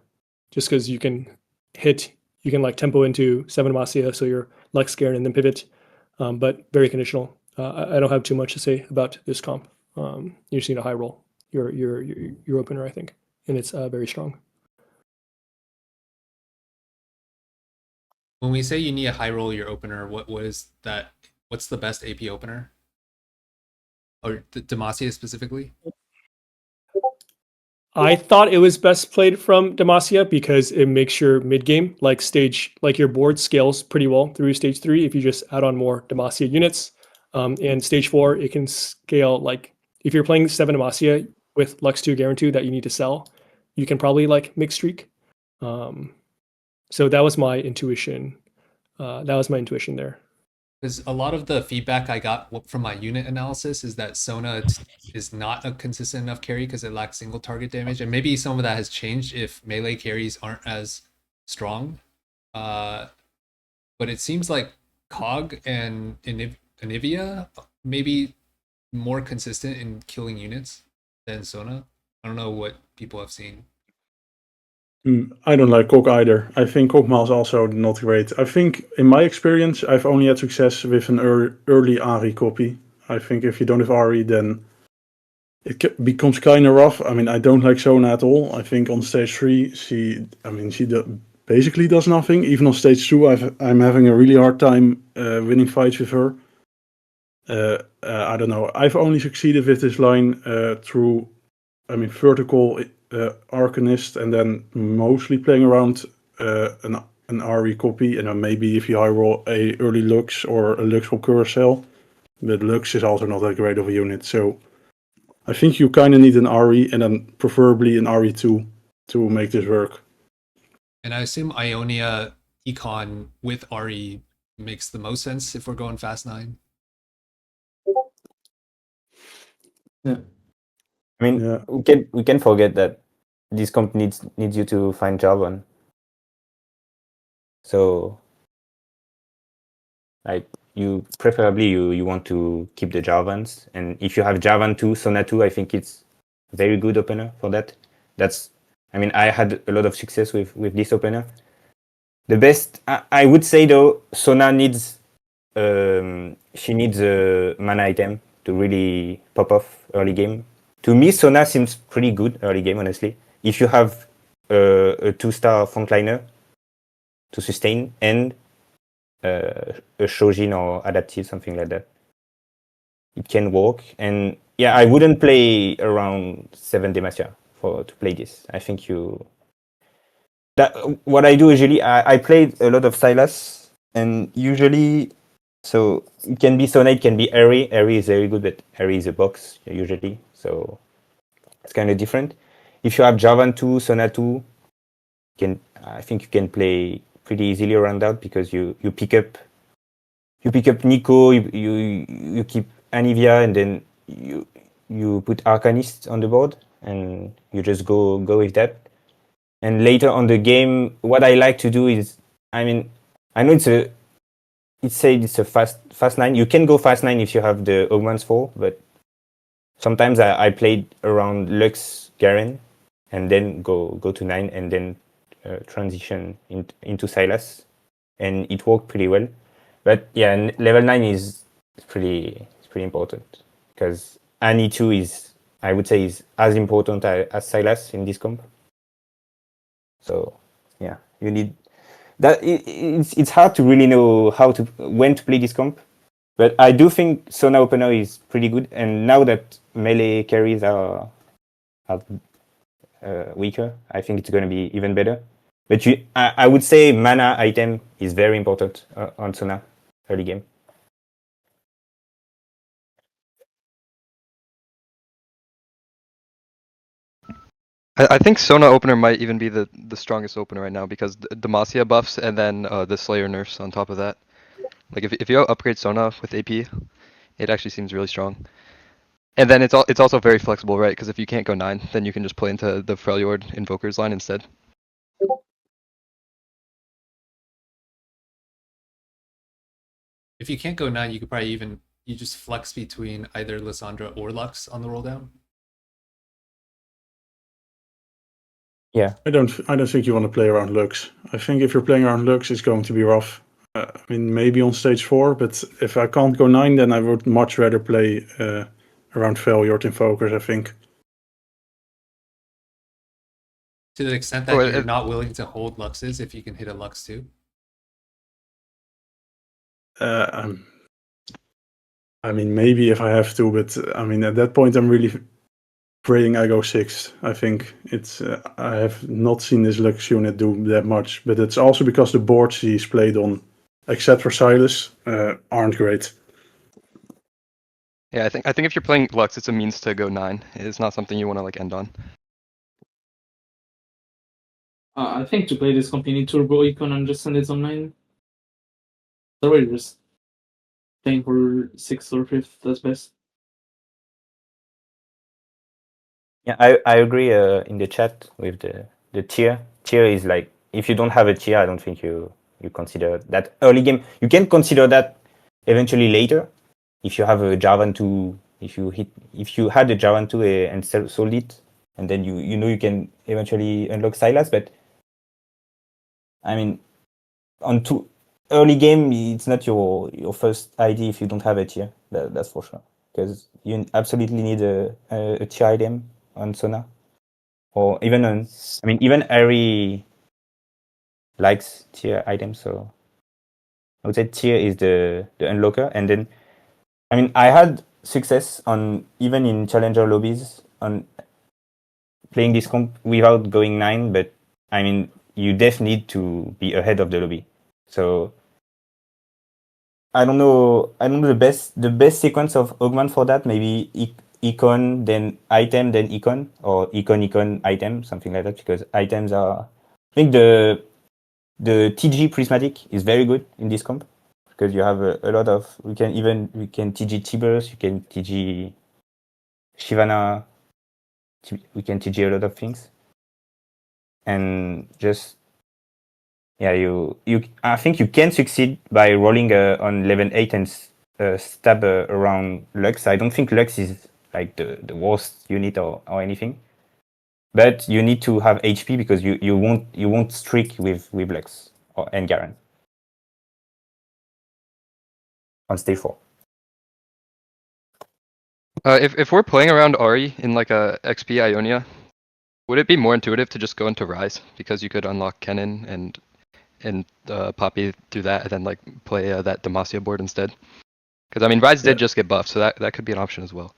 just because you can like tempo into 7 Demacia, so you're Lex scared and then pivot, but very conditional. I don't have too much to say about this comp. You just need a high roll, your opener, I think, and it's very strong. When we say you need a high roll your opener, what is that? What's the best AP opener? Or Demacia specifically? I thought it was best played from Demacia because it makes your mid game like your board scales pretty well through stage 3 if you just add on more Demacia units. And stage 4, it can scale like if you're playing 7 Demacia with Lux 2 guarantee that you need to sell, you can probably like mix streak. So that was my intuition. There. Because a lot of the feedback I got from my unit analysis is that Sona is not a consistent enough carry because it lacks single target damage, and maybe some of that has changed if melee carries aren't as strong. But it seems like Cog and Anivia maybe more consistent in killing units than Sona. I don't know what people have seen. I don't like Kok either. I think Kokma is also not great. I think, in my experience, I've only had success with an early Ari copy. I think if you don't have Ari, then it becomes kind of rough. I mean, I don't like Sona at all. I think on stage 3, she basically does nothing. Even on stage 2, I'm having a really hard time winning fights with her. I don't know. I've only succeeded with this line through, vertical Arcanist, and then mostly playing around an RE copy, and then maybe if you high roll a early Lux or a Lux from Curacell, but Lux is also not that great of a unit, so I think you kind of need an RE and then preferably an RE2 to make this work. And I assume Ionia Econ with RE makes the most sense if we're going fast 9. Yeah. I mean, Yeah. we can forget that this comp needs you to find Jarvan. So, like, you preferably you want to keep the Jarvans, and if you have Jarvan 2, Sona 2, I think it's a very good opener for that. I had a lot of success with this opener. The best, I would say though, Sona needs she needs a mana item to really pop off early game. To me, Sona seems pretty good early game, honestly. If you have a 2-star frontliner to sustain and a Shojin or adaptive, something like that, it can work. And yeah, I wouldn't play around 7 Demacia to play this. I think what I do usually, I played a lot of Silas, and usually, so it can be Sona, it can be Airy. Airy is very good, but Airy is a box usually, so it's kind of different. If you have Jarvan 2, Sona 2, I think you can play pretty easily around that because you pick up Nico, you keep Anivia, and then you put Arcanist on the board, and you just go with that. And later on the game, what I like to do is, I know it's a fast 9. You can go fast 9 if you have the Augments 4, but sometimes I played around Lux Garen and then go to 9 and then transition into Silas, and it worked pretty well. But yeah, level 9 is pretty important because Annie 2 I would say is as important as Silas in this comp. So yeah, you need that. It's hard to really know when to play this comp, but I do think Sona opener is pretty good. And now that melee carries are weaker, I think it's going to be even better. But I would say mana item is very important on Sona early game. I think Sona opener might even be the strongest opener right now because Demacia buffs and then the Slayer nerfs on top of that. Like if you upgrade Sona with AP, it actually seems really strong. And then it's also very flexible, right? Because if you can't go 9, then you can just play into the Freljord Invokers line instead. if you can't go 9, you could probably you just flex between either Lissandra or Lux on the roll down. Yeah. I don't think you want to play around Lux. I think if you're playing around Lux, it's going to be rough. I mean, maybe on stage 4, but if I can't go 9, then I would much rather play around Freljord Invokers, I think. To the extent that Oh, you're not willing to hold Luxes if you can hit a Lux too. I mean, maybe if I have to, but I mean, at that point, I'm really praying I go 6th. I think it's. I have not seen this Lux unit do that much, but it's also because the boards he's played on, except for Silas, aren't great. Yeah, I think if you're playing Lux, it's a means to go 9. It's not something you want to like end on. I think to play this comp, you need Turbo Icon and just send it on 9. Otherwise, just playing for 6th or 5th, that's best. Yeah, I agree in the chat with the tier. Tier is like, if you don't have a tier, I don't think you consider that early game. You can consider that eventually later. If you have a Jarvan 2, if you had a Jarvan 2 and sold it, and then you know you can eventually unlock Sylas, but I mean, on early game, it's not your first ID if you don't have a tier. That's for sure, because you absolutely need a tier item on Sona, or even on. I mean, even Ari likes tier items, so I would say tier is the unlocker. And then, I mean, I had success on even in challenger lobbies on playing this comp without going 9, but I mean, you definitely need to be ahead of the lobby. So I don't know the best sequence of augment for that. Maybe icon, then item, then icon, or icon, item, something like that. Because items are, I think the TG prismatic is very good in this comp because you have a lot of. We can TG Tibers, you can TG Shivana, we can TG a lot of things, and just. Yeah, I think you can succeed by rolling on 11-8 and stab around Lux. I don't think Lux is like the worst unit or anything, but you need to have HP because you won't streak with Lux and Garen on stage 4. If we're playing around Ari in like a XP Ionia, would it be more intuitive to just go into Rise because you could unlock Kennen and Poppy through that, and then like play that Demacia board instead? Because I mean, Rise did just get buffed, so that could be an option as well.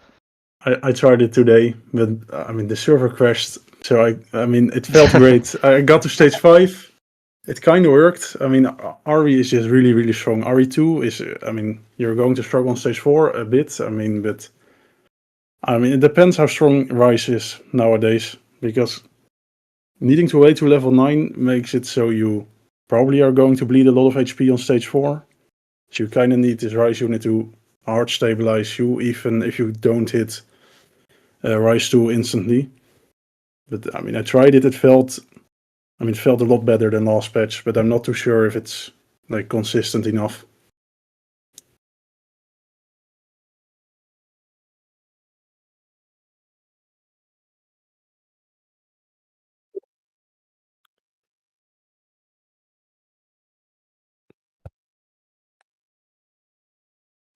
I tried it today, but I mean the server crashed, so I mean it felt great. I got to stage 5. It kind of worked. I mean, Ari is just really, really strong. Ari 2 is, I mean, you're going to struggle on stage 4 a bit. I mean, but I mean, it depends how strong Rise is nowadays, because needing to wait to level 9 makes it so you probably are going to bleed a lot of HP on stage 4. So you kind of need this Rise unit to hard stabilize you, even if you don't hit Rise 2 instantly. But I mean, I tried it. It felt a lot better than last patch, but I'm not too sure if it's like consistent enough.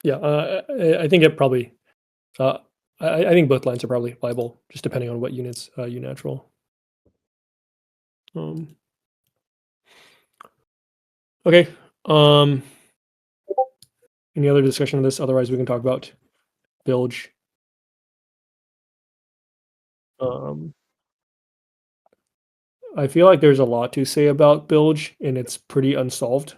Yeah, I think it probably. I think both lines are probably viable, just depending on what units you natural. Okay. Any other discussion on this? Otherwise, we can talk about Bilge. I feel like there's a lot to say about Bilge, and it's pretty unsolved.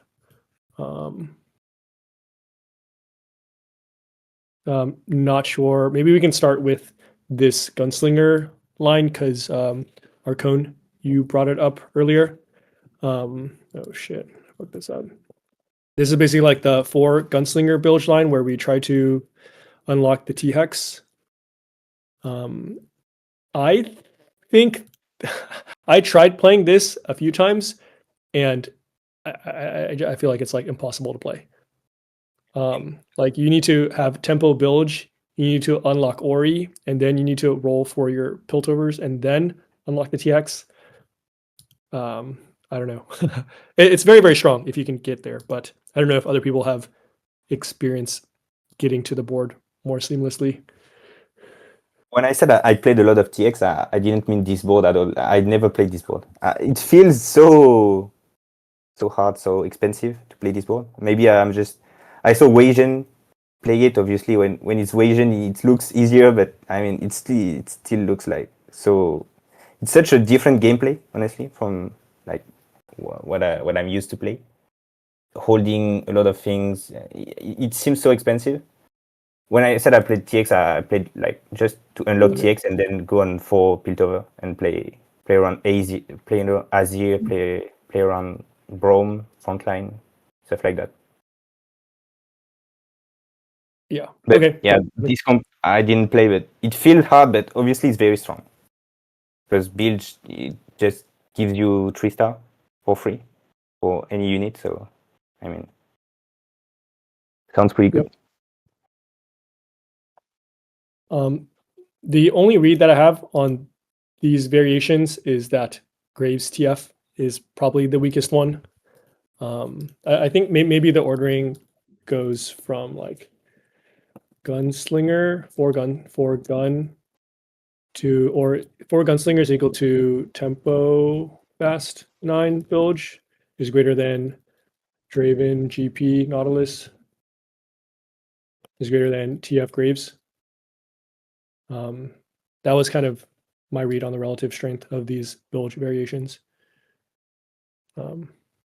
Not sure. Maybe we can start with this gunslinger line because Arcone, you brought it up earlier. Oh shit, fuck this up. This is basically like the 4 gunslinger Bilge line where we try to unlock the T-Hex. I think I tried playing this a few times, and I feel like it's like impossible to play. Like you need to have tempo bilge, you need to unlock Ori, and then you need to roll for your Piltovers and then unlock the T-Hex. I don't know. It's very, very strong if you can get there, but I don't know if other people have experience getting to the board more seamlessly. When I said I played a lot of TX, I didn't mean this board at all. I never played this board. It feels so hard, so expensive to play this board. Maybe I saw Wajan play it. Obviously, when it's Wajan, it looks easier, but I mean, it still looks like so. It's such a different gameplay, honestly, from like what I'm used to play. Holding a lot of things, it seems so expensive. When I said I played TX, I played like just to unlock TX and then go on 4 Piltover and play around AZ, play around Azir, play around Brome, Frontline, stuff like that. Yeah. But okay. yeah, this comp I didn't play, but it feels hard, but obviously it's very strong. Because Bilge, it just gives you 3-star for free for any unit, so I mean, sounds pretty good. Yep. The only read that I have on these variations is that Graves TF is probably the weakest one. I think maybe the ordering goes from like Gunslinger, 4 gun to, or 4 gunslingers equal to tempo fast 9 bilge is greater than Draven GP Nautilus is greater than TF Graves. That was kind of my read on the relative strength of these bilge variations. I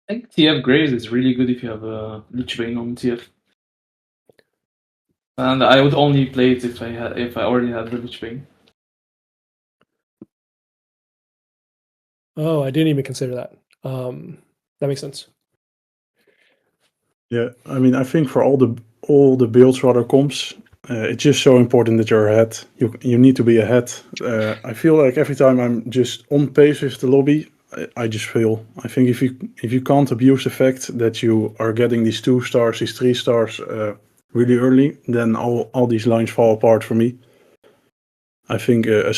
think TF Graves is really good if you have a Lich Bane on TF. And I would only play it if I already had the Lich Bane. Oh, I didn't even consider that. That makes sense. Yeah, I mean, I think for all the builds for other comps, it's just so important that you're ahead. You need to be ahead. I feel like every time I'm just on pace with the lobby, I just fail. I think if you can't abuse the fact that you are getting these 2 stars, these 3 stars really early, then all these lines fall apart for me. I think I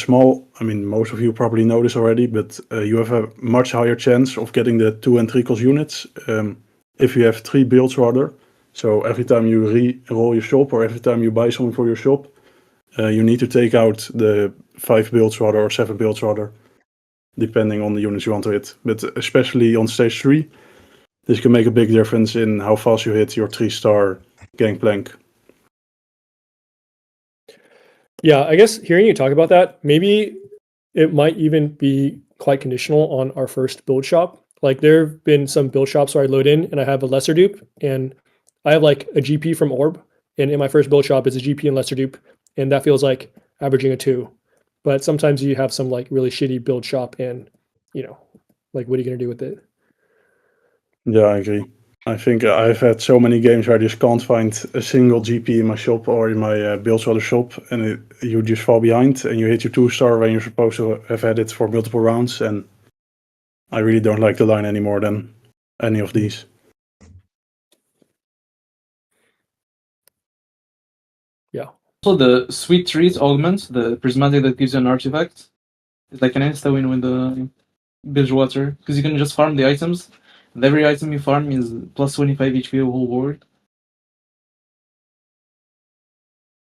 mean, most of you probably know this already, but you have a much higher chance of getting the 2 and 3 cost units if you have 3 builds rather. So every time you re-roll your shop or every time you buy something for your shop, you need to take out the 5 builds rather or 7 builds rather, depending on the units you want to hit. But especially on stage 3, this can make a big difference in how fast you hit your 3-star gangplank. Yeah, I guess hearing you talk about that, maybe it might even be quite conditional on our first build shop. Like there have been some build shops where I load in and I have a lesser dupe and I have like a GP from Orb, and in my first build shop is a GP and lesser dupe, and that feels like averaging a 2. But sometimes you have some like really shitty build shop and, like what are you gonna do with it? Yeah, I agree. I think I've had so many games where I just can't find a single GP in my shop or in my build order shop, and you just fall behind and you hit your 2-star when you're supposed to have had it for multiple rounds, and I really don't like the line any more than any of these. Yeah. Also, the Sweet Trees augment, the prismatic that gives you an artifact, is like an insta-win with the Bilge Water, because you can just farm the items, and every item you farm is plus 25 HP of whole board.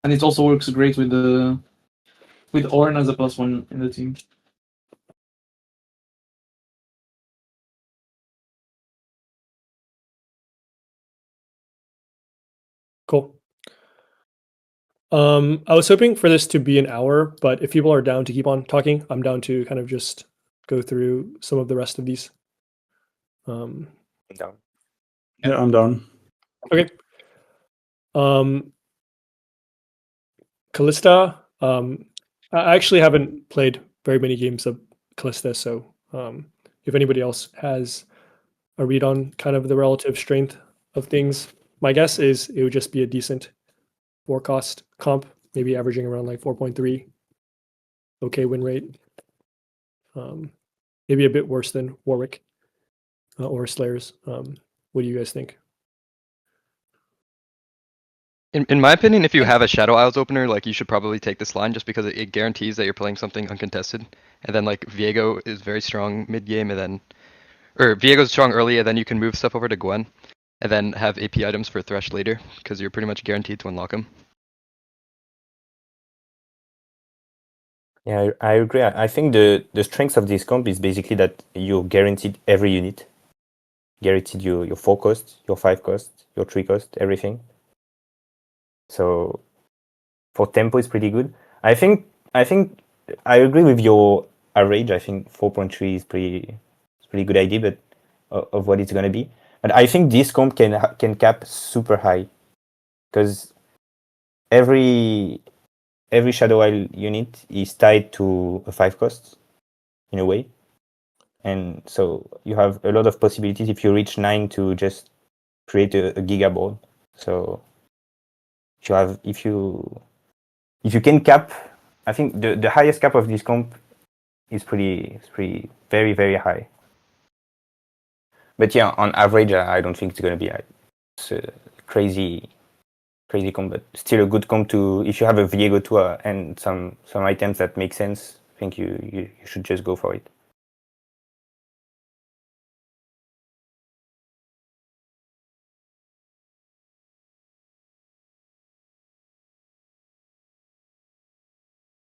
And it also works great with Ornn as a +1 in the team. Cool. I was hoping for this to be an hour, but if people are down to keep on talking, I'm down to kind of just go through some of the rest of these. Down. Yeah, I'm down. Okay. Kalista. I actually haven't played very many games of Kalista, so if anybody else has a read on kind of the relative strength of things, my guess is it would just be a decent 4 cost comp, maybe averaging around like 4.3. Okay win rate. Maybe a bit worse than Warwick or Slayers. What do you guys think? In my opinion, if you have a Shadow Isles opener, like you should probably take this line just because it guarantees that you're playing something uncontested. And then like Viego is very strong mid game, and then Viego's strong early, and then you can move stuff over to Gwen, and then have AP items for Thresh later because you're pretty much guaranteed to unlock them. Yeah, I agree. I think the strength of this comp is basically that you're guaranteed every unit. Guaranteed your 4 cost, your 5 cost, your 3 cost, everything. So for tempo it's pretty good. I think I agree with your average. I think 4.3 is pretty good idea, but of what it's gonna be. But I think this comp can cap super high, because every Shadow Isle unit is tied to a 5 cost in a way, and so you have a lot of possibilities if you reach 9 to just create a Giga board. So if you can cap, I think the highest cap of this comp is pretty very, very high. But yeah, on average, I don't think it's gonna be it's a crazy comp, but still a good comp to, if you have a Viego tour and some items that make sense. I think you should just go for it.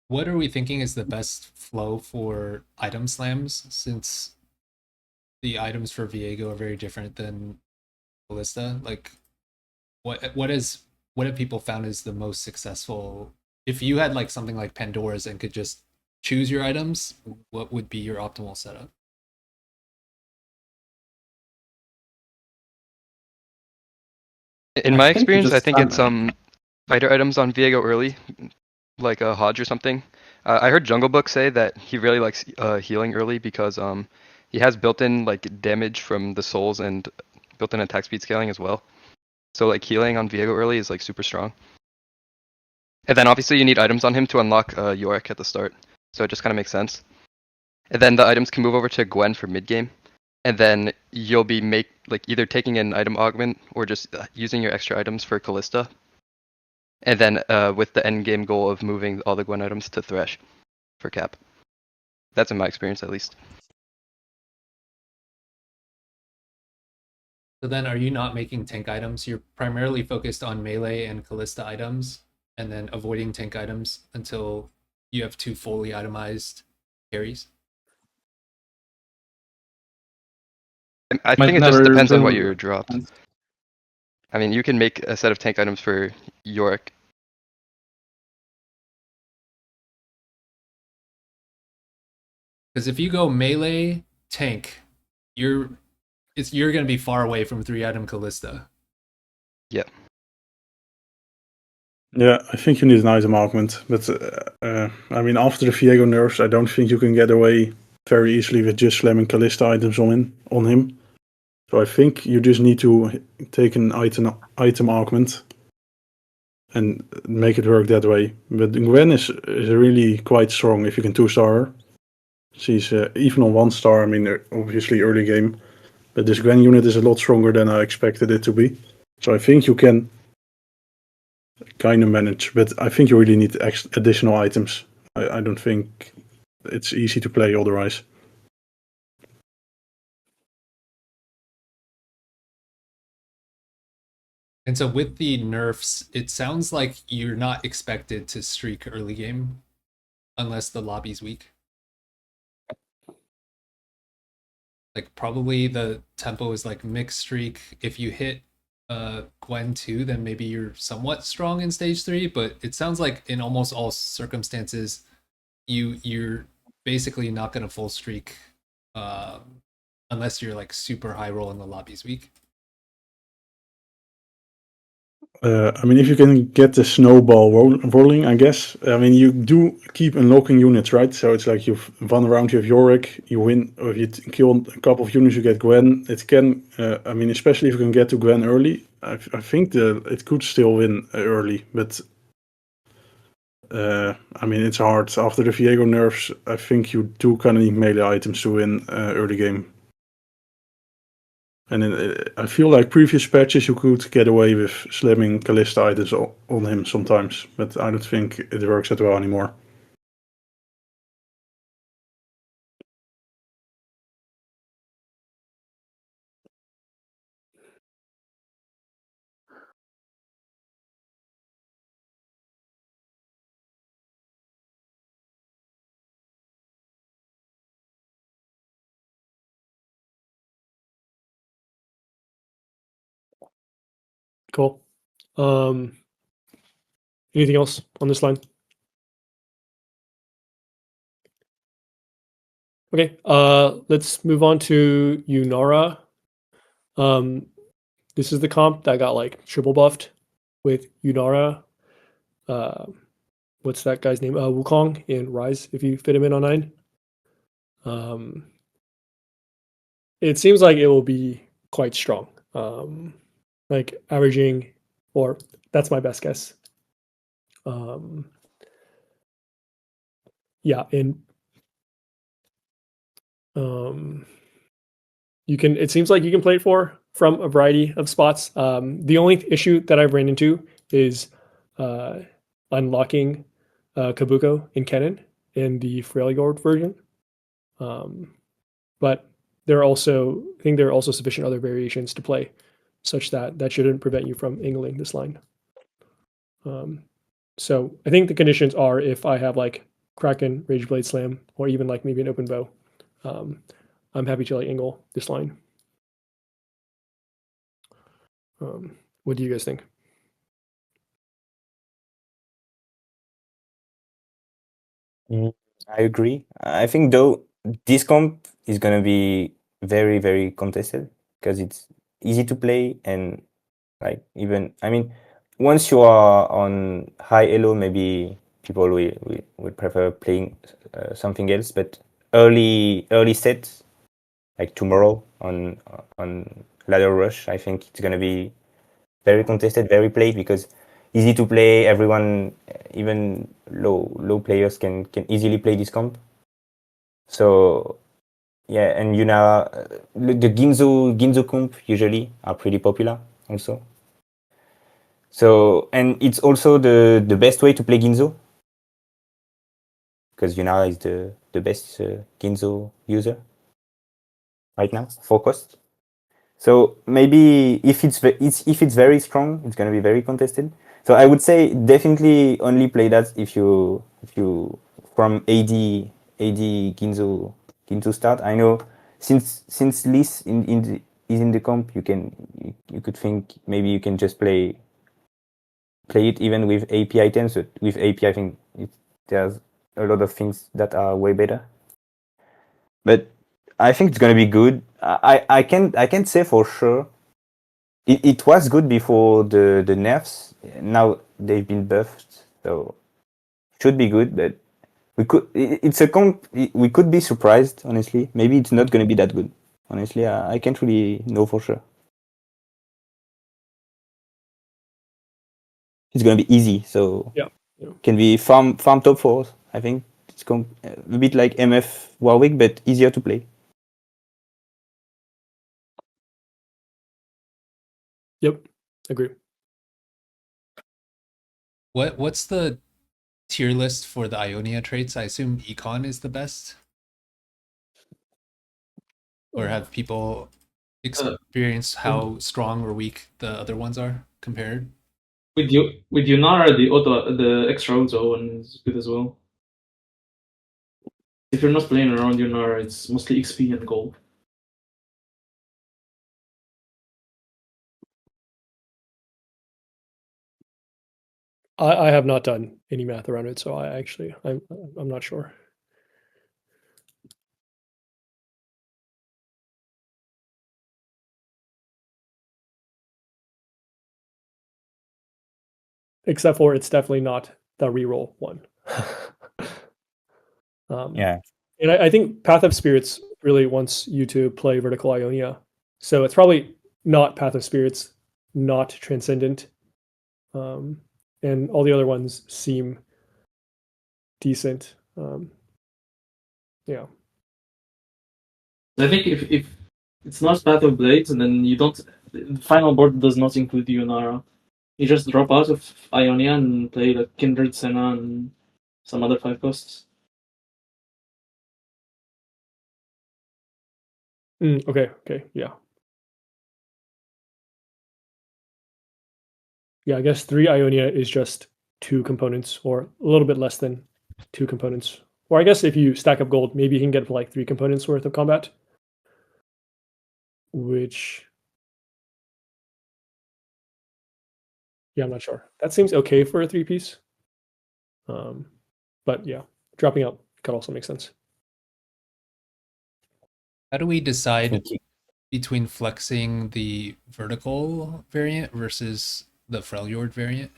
What are we thinking is the best flow for item slams, since the items for Viego are very different than Kalista? Like, what have people found is the most successful? If you had like something like Pandora's and could just choose your items, what would be your optimal setup? In my I think you experience, I just think spam it's them. fighter items on Viego early, like a Hodge or something. I heard Jungle Book say that he really likes healing early because he has built-in like damage from the souls and built-in attack speed scaling as well. So like healing on Viego early is like super strong. And then obviously you need items on him to unlock Yorick at the start. So it just kind of makes sense. And then the items can move over to Gwen for mid game. And then you'll be either taking an item augment or just using your extra items for Kalista. And then with the end game goal of moving all the Gwen items to Thresh for cap. That's in my experience at least. So then are you not making tank items? You're primarily focused on melee and Kalista items, and then avoiding tank items until you have 2 fully itemized carries? I Might think it just never depends on what feel- you're dropped. I mean, you can make a set of tank items for Yorick. Because if you go melee tank, you're going to be far away from 3-item Kalista. Yeah. Yeah, I think you need an item augment, but I mean, after the Viego nerfs, I don't think you can get away very easily with just slamming Kalista items on him. So I think you just need to take an item augment and make it work that way. But Gwen is really quite strong if you can 2-star her. She's even on 1-star, I mean, obviously early game, but this Gwen unit is a lot stronger than I expected it to be. So I think you can kind of manage, but I think you really need additional items. I don't think it's easy to play otherwise. And so with the nerfs, it sounds like you're not expected to streak early game unless the lobby's weak. Like probably the tempo is like mixed streak. If you hit Gwen 2, then maybe you're somewhat strong in stage 3, but it sounds like in almost all circumstances you're basically not going to full streak unless you're like super high roll and the lobby's weak. I mean, if you can get the snowball rolling, I guess. I mean, you do keep unlocking units, right? So it's like you've one round, you have Yorick, you win, or if you kill a couple of units, you get Gwen. It can, I mean, especially if you can get to Gwen early, I think it could still win early, but I mean, it's hard. After the Viego nerfs, I think you do kind of need melee items to win early game. And I feel like previous patches you could get away with slamming Kalista items on him sometimes, but I don't think it works that well anymore. Cool. Anything else on this line? Okay, let's move on to Yunara. This is the comp that got like triple buffed with Yunara. What's that guy's name? Wukong in Rise, if you fit him in on 9. It seems like it will be quite strong. Like averaging, or that's my best guess. Yeah, and you can. It seems like you can play it from a variety of spots. The only issue that I've ran into is unlocking Kabuko in Kennen in the Freljord version. But there are also, I think there are also sufficient other variations to play, such that shouldn't prevent you from angling this line. So I think the conditions are if I have like Kraken, Rageblade Slam, or even like maybe an open bow, I'm happy to like angle this line. What do you guys think? I agree. I think though this comp is gonna be very, very contested because it's easy to play and like even I mean once you are on high elo maybe people will prefer playing something else, but early sets like tomorrow on ladder rush I think it's gonna be very contested, very played because easy to play. Everyone, even low players can easily play this comp. So yeah, and the Ginzo comp usually are pretty popular also. So and it's also the best way to play Ginzo because Yunara is the best Ginzo user right now for cost. So maybe if it's very strong, it's gonna be very contested. So I would say definitely only play that if you from AD Ginzo start. I know since Lis is in the comp, you could think maybe you can just play it even with AP items. But with AP, I think there's a lot of things that are way better. But I think it's gonna be good. I can't say for sure. It was good before the nerfs. Now they've been buffed, so should be good. But it's a comp. We could be surprised, honestly. Maybe it's not gonna be that good. Honestly, I can't really know for sure. It's gonna be easy, so Yeah. can be farm top 4s. I think it's a bit like MF Warwick, but easier to play. Yep. Agree. What's the tier list for the Ionia traits? I assume Econ is the best? Or have people experienced how strong or weak the other ones are compared? With Yunara, the extra auto one is good as well. If you're not playing around Yunara, it's mostly XP and gold. I have not done any math around it, so I'm not sure. Except for it's definitely not the reroll one. Yeah. And I think Path of Spirits really wants you to play Vertical Ionia. So it's probably not Path of Spirits, not Transcendent. And all the other ones seem decent. Yeah. I think if it's not Path of Blades, and then you don't. The final board does not include Yunara. You just drop out of Ionia and play like Kindred, Senna, and some other 5 costs. Okay, yeah. Yeah, I guess 3 Ionia is just 2 components, or a little bit less than 2 components. Or I guess if you stack up gold, maybe you can get like 3 components worth of combat. Which, yeah, I'm not sure. That seems okay for a 3-piece. But yeah, dropping out could also make sense. How do we decide Sneaky. between flexing the vertical variant versus the Freljord variant?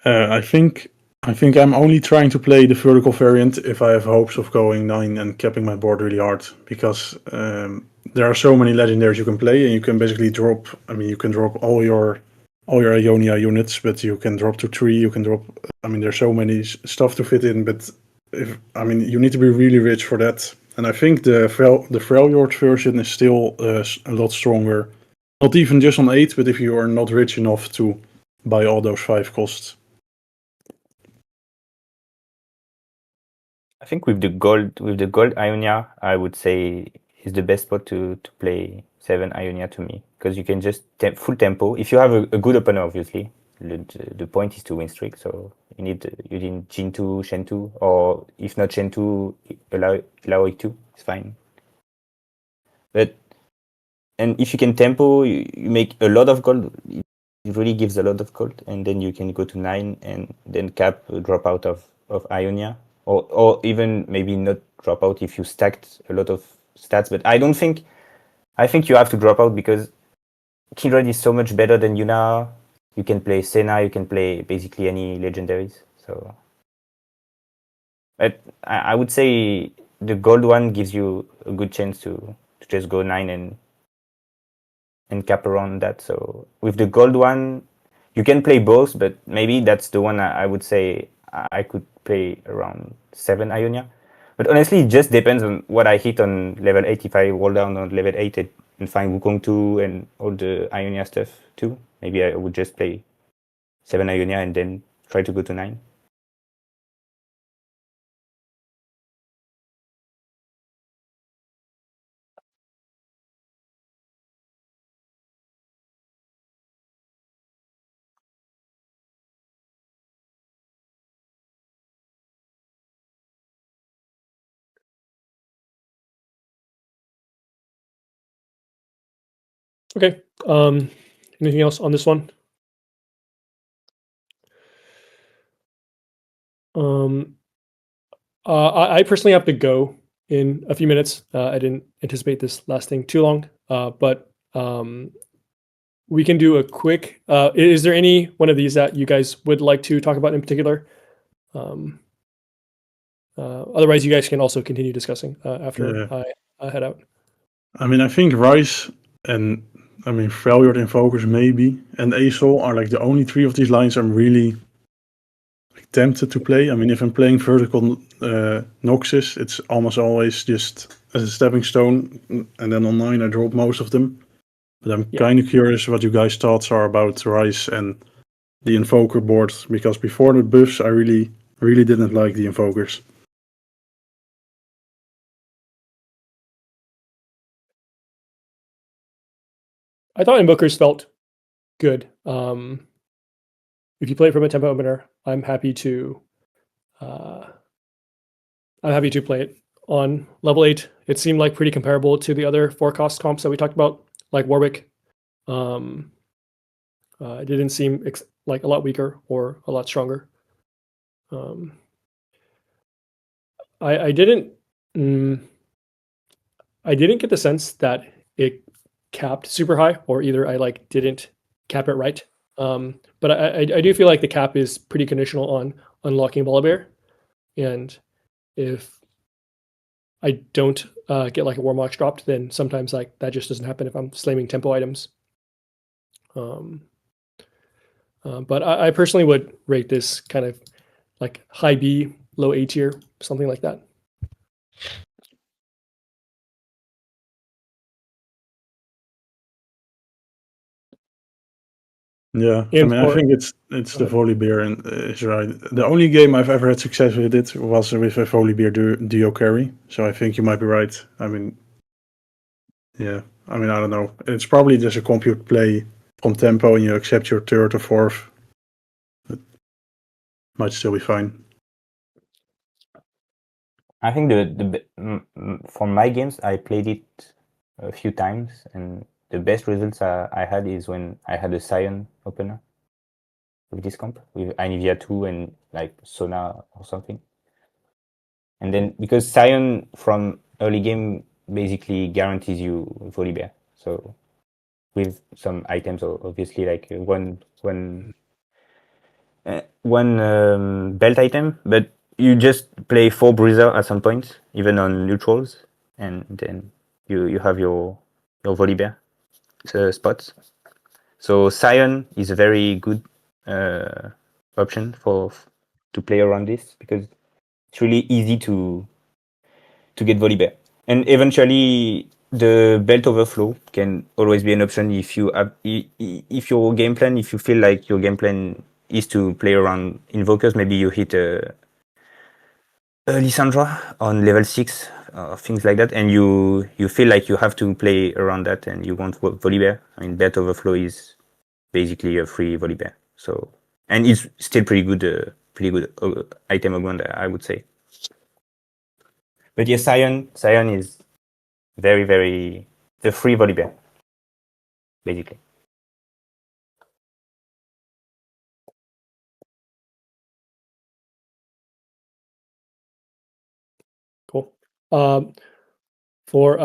I think I'm only trying to play the vertical variant if I have hopes of going 9 and capping my board really hard, because there are so many legendaries you can play, and you can basically drop. I mean, you can drop all your Ionia units, but you can drop to 3. You can drop. I mean, there's so many stuff to fit in, but you need to be really rich for that. And I think the Freljord version is still a lot stronger. Not even just on 8, but if you are not rich enough to buy all those 5 costs. I think with the gold Ionia, I would say is the best spot to play 7 Ionia to me, because you can just full tempo. If you have a good opponent, obviously, the point is to win streak. So you need Jin 2, Shen 2, or if not Shen 2, allow 2. It's fine. And if you can tempo, you make a lot of gold. It really gives a lot of gold, and then you can go to 9 and then cap drop out of Ionia. Or even maybe not drop out if you stacked a lot of stats. But I think you have to drop out, because Kindred is so much better than Yunara. You can play Senna, you can play basically any legendaries. So, but I would say the gold one gives you a good chance to just go 9 and cap around that. So with the gold one, you can play both, but maybe that's the one I would say I could play around 7 Ionia. But honestly, it just depends on what I hit on level 8. If I roll down on level 8 and find Wukong 2 and all the Ionia stuff too, maybe I would just play 7 Ionia and then try to go to 9. Okay. Anything else on this one? I personally have to go in a few minutes. I didn't anticipate this lasting too long, but we can do a quick. Is there any one of these that you guys would like to talk about in particular? Otherwise, you guys can also continue discussing after I head out. I mean, I think Rice and Freljord Invokers maybe and Asol are like the only 3 of these lines I'm really tempted to play. I mean, if I'm playing vertical Noxus, it's almost always just as a stepping stone, and then on 9 I drop most of them. But I'm kind of curious what you guys' thoughts are about Rice and the Invoker board, because before the buffs I really didn't like the Invokers. I thought Invokers felt good. If you play it from a tempo opener, I'm happy to play it on level 8. It seemed like pretty comparable to the other 4-cost comps that we talked about, like Warwick. It didn't seem like a lot weaker or a lot stronger. I didn't get the sense that it capped super high, or either I didn't cap it right. But I do feel like the cap is pretty conditional on unlocking Volibear, and if I don't get like a Warmox dropped, then sometimes like that just doesn't happen if I'm slamming tempo items. But I personally would rate this kind of like high B low A tier, something like that. Yeah, I And mean, I think it's the Volibear and is right. The only game I've ever had success with it was with a Volibear duo carry. So I think you might be right. I mean, yeah, I mean, I don't know. It's probably just a compute play from tempo, and you accept your third or fourth. It might still be fine. I think for my games, I played it a few times, and the best results I had is when I had a Scion opener with this comp, with Anivia 2 and like Sona or something. And then because Scion from early game basically guarantees you Volibear. So with some items, obviously like one belt item, but you just play 4 Bruiser at some point, even on neutrals, and then you have your Volibear spots. So Scion is a very good option to play around this because it's really easy to get Volibear. And eventually the belt overflow can always be an option if you have if your game plan, if you feel like your game plan is to play around invokers, maybe you hit a Lissandra on level 6, things like that, and you feel like you have to play around that and you want Volibear. I mean, belt overflow is basically a free Volibear. So, and it's still pretty good item augment, I would say. But yes, Scion is very, very the free Volibear, basically. Cool. For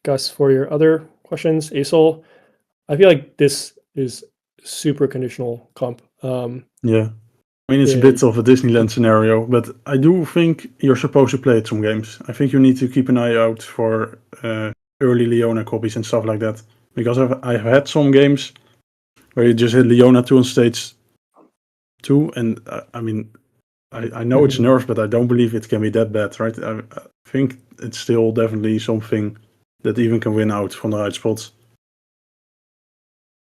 Gus, for your other questions, Asol, I feel like this is super conditional comp. Yeah. I mean, it's a bit of a Disneyland scenario, but I do think you're supposed to play it some games. I think you need to keep an eye out for early Leona copies and stuff like that. Because I've had some games where you just hit Leona 2 on stage 2, and I mean, I know it's nerfed, but I don't believe it can be that bad, right? I think it's still definitely something that even can win out from the right spots.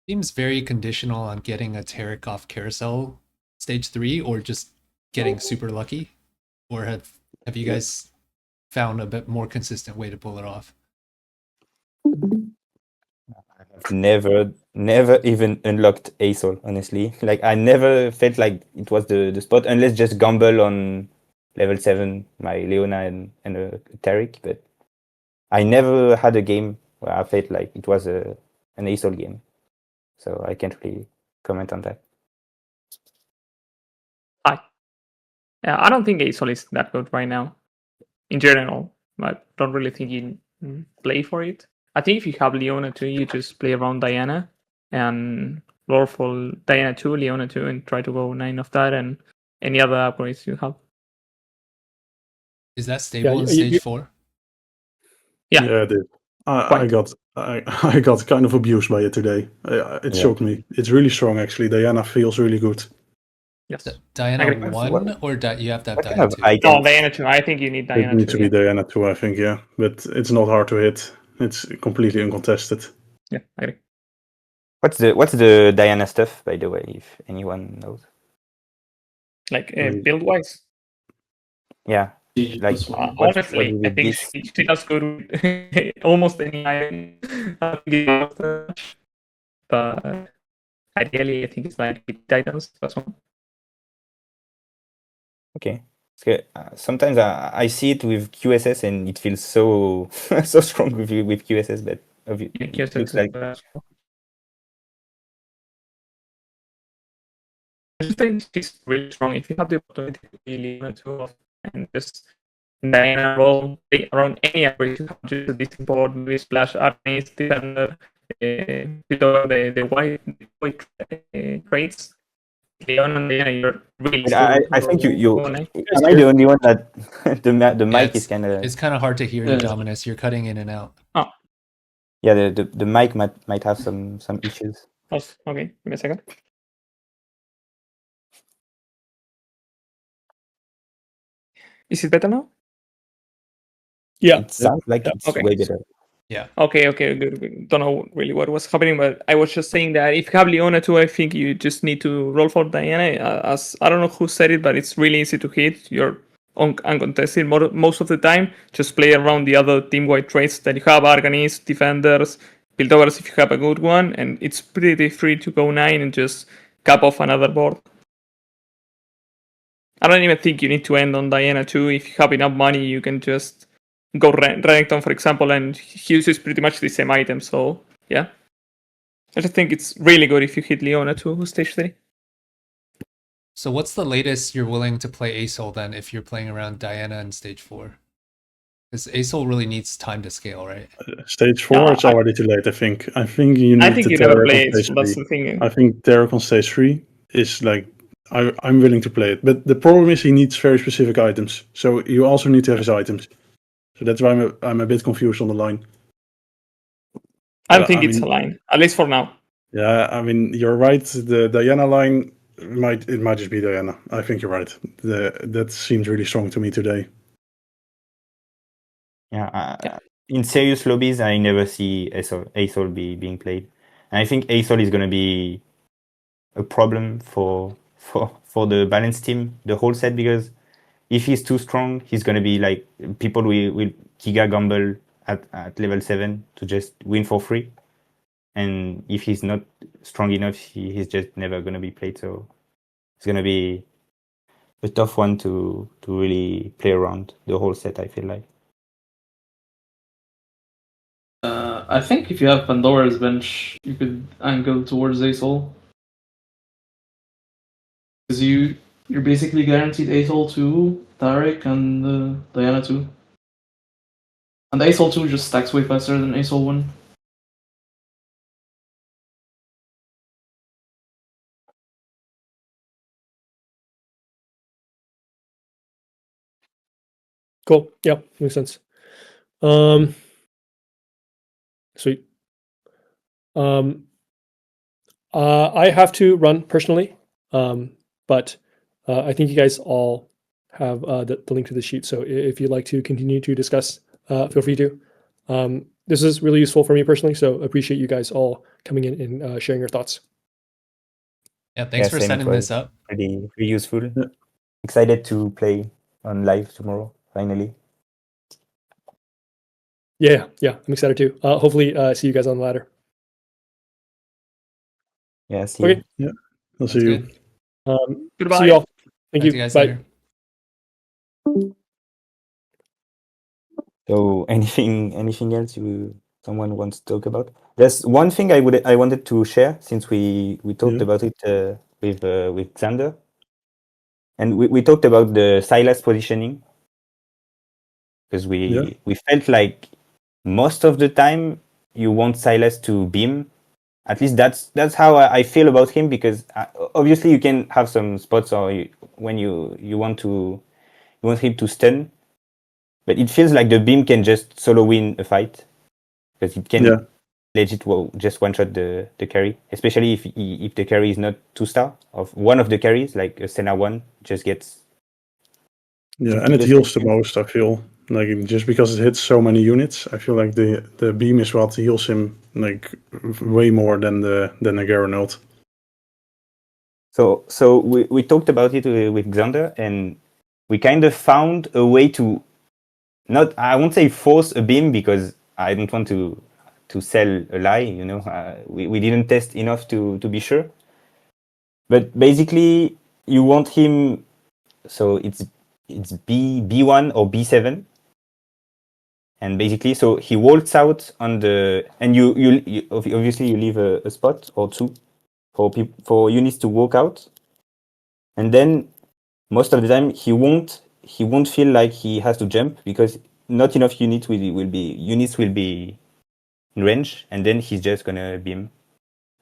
Seems very conditional on getting a Tarek off carousel stage 3 or just getting super lucky. Or have you guys found a bit more consistent way to pull it off? I've never even unlocked Asol, honestly. Like I never felt like it was the spot unless just gamble on level 7 my Leona and Tarek, but I never had a game where I felt like it was an Asol game. So I can't really comment on that. Yeah, I don't think Asol is that good right now, in general. I don't really think you play for it. I think if you have Leona 2, you just play around Diana and Lawful Diana 2, Leona 2, and try to go 9 of that and any other upgrades you have. Is that stable in you- stage you- 4? Yeah. Yeah, it did. I got kind of abused by it today. It shocked me. It's really strong, actually. Diana feels really good. Yes. Diana agree. 1 or you have to have What kind Diana of 2? items? No, Diana 2. I think you need It Diana needs 2. to be Diana 2, I think, yeah. But it's not hard to hit. It's completely uncontested. Yeah, I agree. What's the Diana stuff, by the way, if anyone knows? Like Mm. build wise. Yeah. Like Honestly, what I is think this? she does good with almost any item. But ideally, I think it's like 8 items plus one. Okay. Sometimes I see it with QSS and it feels so so strong with QSS, but it looks like I just think she's really strong. If you have the opportunity to be Leona 2 and just Diana roll around any average, you have just a decent board, maybe splash Arcanist, Defender, the white traits. Leona and Diana, you're really But I think you Go on, eh? am I the only one that the mic is kind of It's kind of hard to hear you, Dominus. You're cutting in and out. yeah the mic might have some issues. Okay, give me a second. Is it better now? Yeah. It sounds like Yeah. it's Okay. way better. Okay, good. Don't know really what was happening, but I was just saying that if you have Leona too, I think you just need to roll for Diana. As I don't know who said it, but it's really easy to hit. You're uncontested most of the time. Just play around the other team-wide traits that you have: Arcanist, Defenders, Buildovers if you have a good one, and it's pretty free to go 9 and just cap off another board. I don't even think you need to end on Diana too. If you have enough money, you can just go Renekton, for example, and he uses pretty much the same item. So yeah, I just think it's really good if you hit Leona to stage 3. So what's the latest you're willing to play Asol then if you're playing around Diana in stage 4? Because Asol really needs time to scale, right? Stage 4, No, it's already too late, I think. I think you need I think to you never Terra play on it. stage So that's 3. the thing. I think Terra on stage 3 is like, I'm willing to play it. But the problem is he needs very specific items. So you also need to have his items. So that's why I'm a bit confused on the line. I don't think it's a line, at least for now. Yeah, I mean, you're right. The Diana line, might just be Diana. I think you're right. That seems really strong to me today. Yeah, in serious lobbies, I never see Asol being played. And I think Asol is going to be a problem for the balance team, the whole set, because if he's too strong, he's going to be like, people will Giga gamble at level 7 to just win for free. And if he's not strong enough, he's just never going to be played. So it's going to be a tough one to really play around the whole set, I feel like. I think if you have Pandora's bench, you could angle towards Asol. Because you're basically guaranteed Asol 2, Tarek, and Diana 2. And Asol 2 just stacks way faster than Asol 1. Cool. Yeah, makes sense. Sweet. I have to run personally, but I think you guys all have the link to the sheet. So if you'd like to continue to discuss, feel free to. This is really useful for me personally, so appreciate you guys all coming in and sharing your thoughts. Yeah, thanks for same, setting it this was up. Pretty useful. Yeah. Excited to play on live tomorrow, finally. Yeah, I'm excited too. Hopefully, see you guys on the ladder. Yeah, see Okay. you. Yeah, I'll Sounds see you. good. Goodbye. See you all. Thank Talk you. to you guys Bye. later. So anything else someone wants to talk about? There's one thing I wanted to share, since we talked Yeah. about it with Xander, and we talked about the Silas positioning, because we felt like most of the time you want Silas to beam. At least that's how I feel about him, because obviously you can have some spots when you want him to stun, but it feels like the beam can just solo win a fight, because it can legit just one shot the carry, especially if the carry is not 2-star, of one of the carries, like a Senna 1 just gets. Yeah, and it heals the most, I feel. Like, just because it hits so many units, I feel like the beam is what heals him like way more than the Garen ult. So we talked about it with Xander, and we kind of found a way to not, I won't say force a beam, because I don't want to sell a lie, we didn't test enough to be sure. But basically, you want him, so it's B1 or B7, and basically, so he walks out on the, and you obviously you leave a spot or two for units to walk out, and then most of the time he won't feel like he has to jump, because not enough units will be in range, and then he's just gonna beam,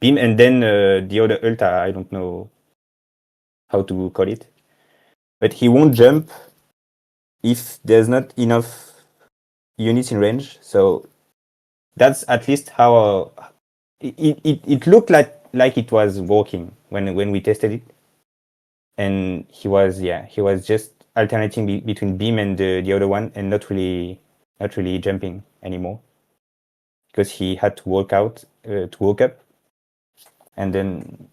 and then the other ult, I don't know how to call it, but he won't jump if there's not enough units in range. So that's at least how it looked like it was working when we tested it, and he was just alternating between beam and the other one, and not really jumping anymore, because he had to walk up, and then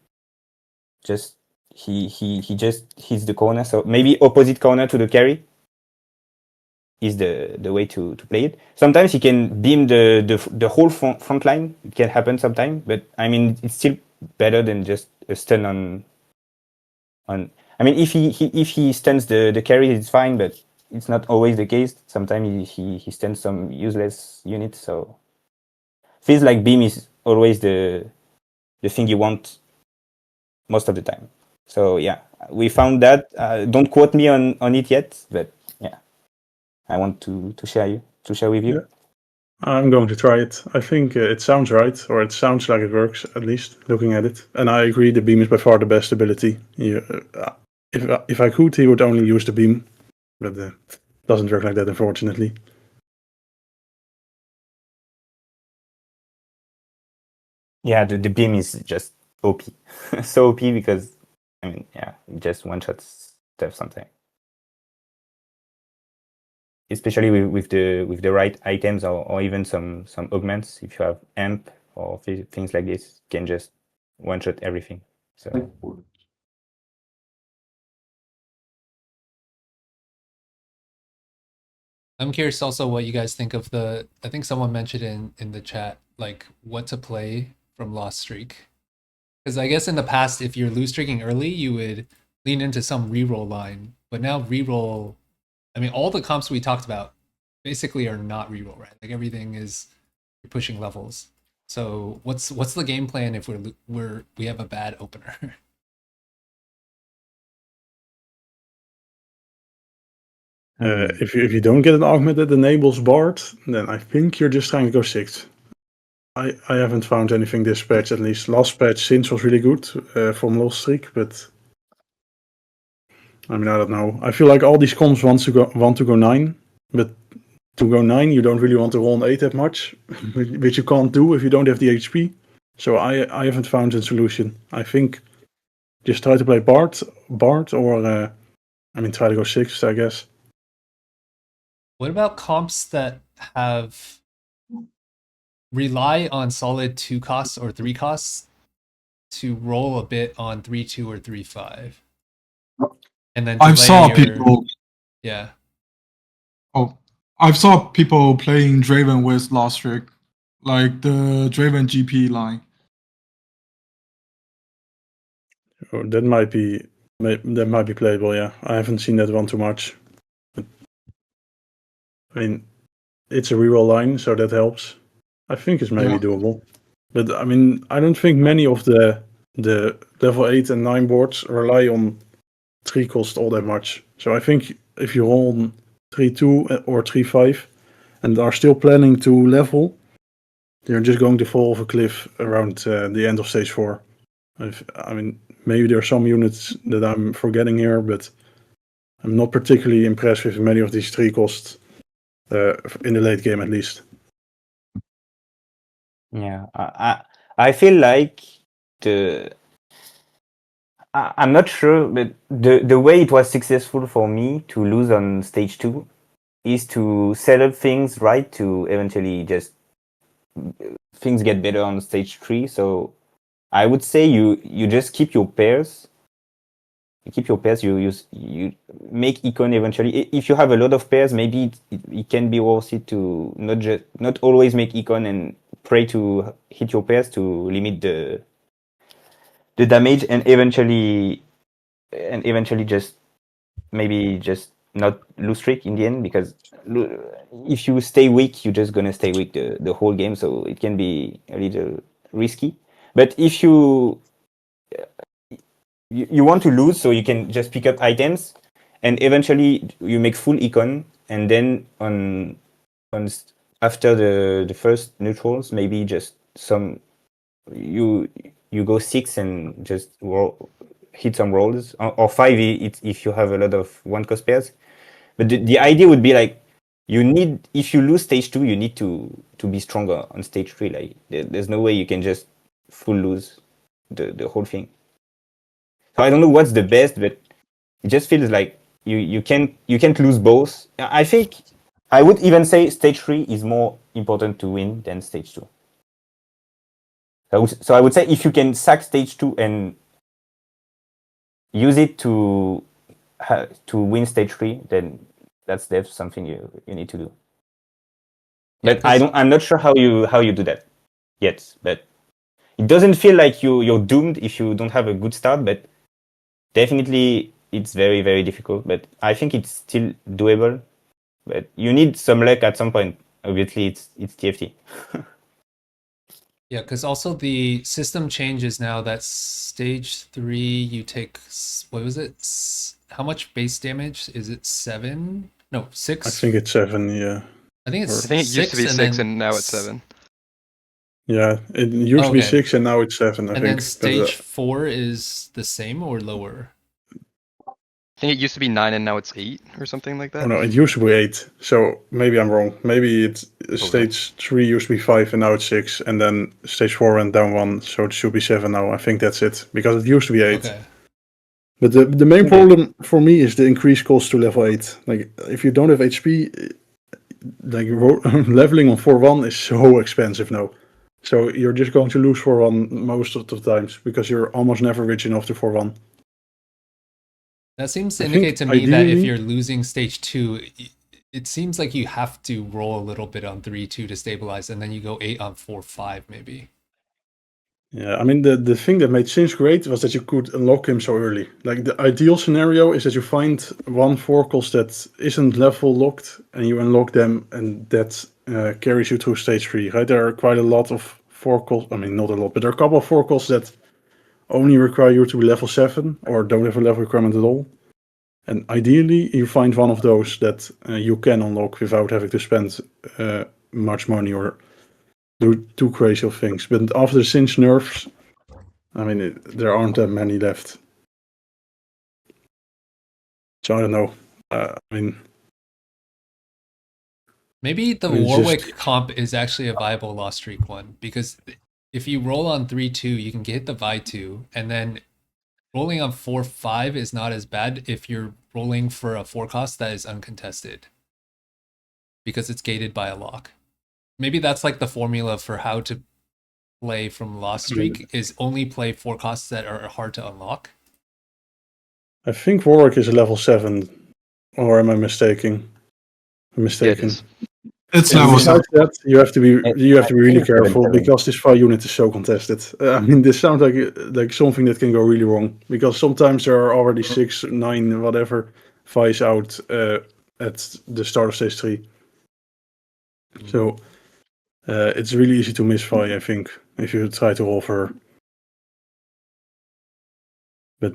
just he just hits the corner. So maybe opposite corner to the carry is the way to play it. Sometimes he can beam the whole front line. It can happen sometimes, but I mean it's still better than just a stun on. I mean, if he stuns the carry, it's fine, but it's not always the case. Sometimes he stuns some useless units, so feels like beam is always the thing you want most of the time. So yeah, we found that. Don't quote me on it yet, but yeah, I want to share with you. Yeah. I'm going to try it. I think it sounds right, or it sounds like it works, at least, looking at it. And I agree, the beam is by far the best ability. If I could, he would only use the beam, but it doesn't work like that, unfortunately. Yeah, the beam is just OP. So OP because, I mean, yeah, just one-shots stuff sometimes. Especially with the right items, or even some augments. If you have amp or things like this, you can just one-shot everything. So I'm curious also what you guys think of I think someone mentioned in the chat, like what to play from Lost Streak. Because I guess in the past, if you're lose streaking early, you would lean into some reroll line. But now reroll, I mean, all the comps we talked about basically are not reroll, right? Like everything is you're pushing levels. So what's the game plan if we have a bad opener? If you don't get an augment that enables Bard, then I think you're just trying to go 6th. I haven't found anything this patch, at least. Last patch, Sins was really good from Lost Streak, but I mean, I don't know. I feel like all these comps want to go 9, but to go 9, you don't really want to roll an 8 that much, which you can't do if you don't have the HP. So I haven't found a solution. I think just try to play Bard, or I mean, try to go 6th, I guess. What about comps that rely on solid 2 costs or 3 costs to roll a bit on 3-2 or 3-5? And then I've saw people. Yeah. Oh, I've saw people playing Draven with Lost Streak, like the Draven GP line. Oh, that might be playable. Yeah, I haven't seen that one too much. But, I mean, it's a reroll line, so that helps. I think it's maybe doable. But I mean, I don't think many of the level 8 and 9 boards rely on 3 cost all that much. So I think if you roll on 3-2 or 3-5 and are still planning to level, you're just going to fall off a cliff around the end of stage 4. I mean, maybe there are some units that I'm forgetting here, but I'm not particularly impressed with many of these 3 costs in the late game, at least. yeah, I feel like I'm not sure, but the way it was successful for me to lose on stage 2 is to set up things right to eventually just things get better on stage 3. So I would say you just keep your pairs. You keep your pairs. You make econ eventually. If you have a lot of pairs, maybe it can be worth it to not always make econ and pray to hit your pairs to limit the damage, and eventually just maybe just not lose streak in the end, because if you stay weak, you're just gonna stay weak the whole game, so it can be a little risky. But if you want to lose, so you can just pick up items and eventually you make full econ, and then on after the first neutrals, maybe just some you go 6 and just hit some rolls, or 5 if you have a lot of 1 cost pairs. But the idea would be like, if you lose stage 2, you need to be stronger on stage 3. Like there's no way you can just full lose the whole thing. So I don't know what's the best, but it just feels like you can't lose both. I think I would even say stage 3 is more important to win than stage 2. So I would say if you can sack stage 2 and use it to win stage 3, then that's something you need to do. But I'm not sure how you do that yet. But it doesn't feel like you're doomed if you don't have a good start. But definitely it's very, very difficult. But I think it's still doable. But you need some luck at some point. Obviously, it's TFT. Yeah, because also the system changes now that stage 3 you take, what was it? How much base damage? Is it 7? No, 6? I think it's 7, yeah. I think it's I think it used to be 6 then and now it's 7. Yeah, it used to be Okay. 6 and now it's 7, I And think. then stage 4 is the same or lower? I think it used to be 9 and now it's 8 or something like that. Oh no, it used to be 8. So maybe I'm wrong. Maybe it's stage 3 used to be 5 and now it's 6. And then stage 4 went down 1. So it should be 7 now. I think that's it. Because it used to be 8. Okay. But the main problem for me is the increased cost to level 8. Like, if you don't have HP, like leveling on 4-1 is so expensive now. So you're just going to lose 4-1 most of the times because you're almost never rich enough to 4-1. That seems to I indicate to think me that if ideally- you're losing stage 2, it seems like you have to roll a little bit on 3-2 to stabilize, and then you go 8 on 4-5 maybe. Yeah, I mean, the thing that made Singe great was that you could unlock him so early. Like, the ideal scenario is that you find one 4-cost that isn't level locked, and you unlock them, and that carries you through stage 3, right? There are quite a lot of 4-costs, I mean, not a lot, but there are a couple of 4-costs that only require you to be level 7, or don't have a level requirement at all. And ideally, you find one of those that you can unlock without having to spend much money or do too crazy of things. But after the Singe nerfs, I mean, there aren't that many left. So I don't know. I mean, Maybe the I mean, Warwick just- comp is actually a viable lost streak one, because if you roll on 3-2, you can get the Vi2, and then rolling on 4-5 is not as bad if you're rolling for a 4-cost that is uncontested, because it's gated by a lock. Maybe that's like the formula for how to play from lost streak, is only play 4-costs that are hard to unlock. I think Warwick is a level 7, or am I mistaken? Yeah, it Mistaken. is. It's And level 7. besides that, you have to be really think careful 7-7. because this fire unit is so contested. I mean, this sounds like something that can go really wrong because sometimes there are already 6, 9, whatever fights out at the start of stage 3. So it's really easy to miss Vi, I think, if you try to roll for her. But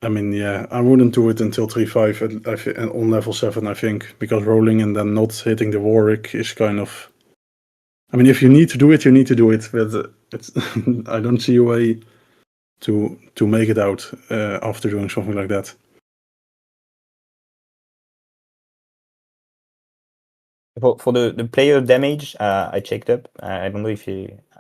I mean, yeah, I wouldn't do it until 3-5 and on level 7, I think, because rolling and then not hitting the Warwick is kind of. I mean, if you need to do it, you need to do it. But it's I don't see a way to make it out after doing something like that. For the player damage, I checked up. I don't know if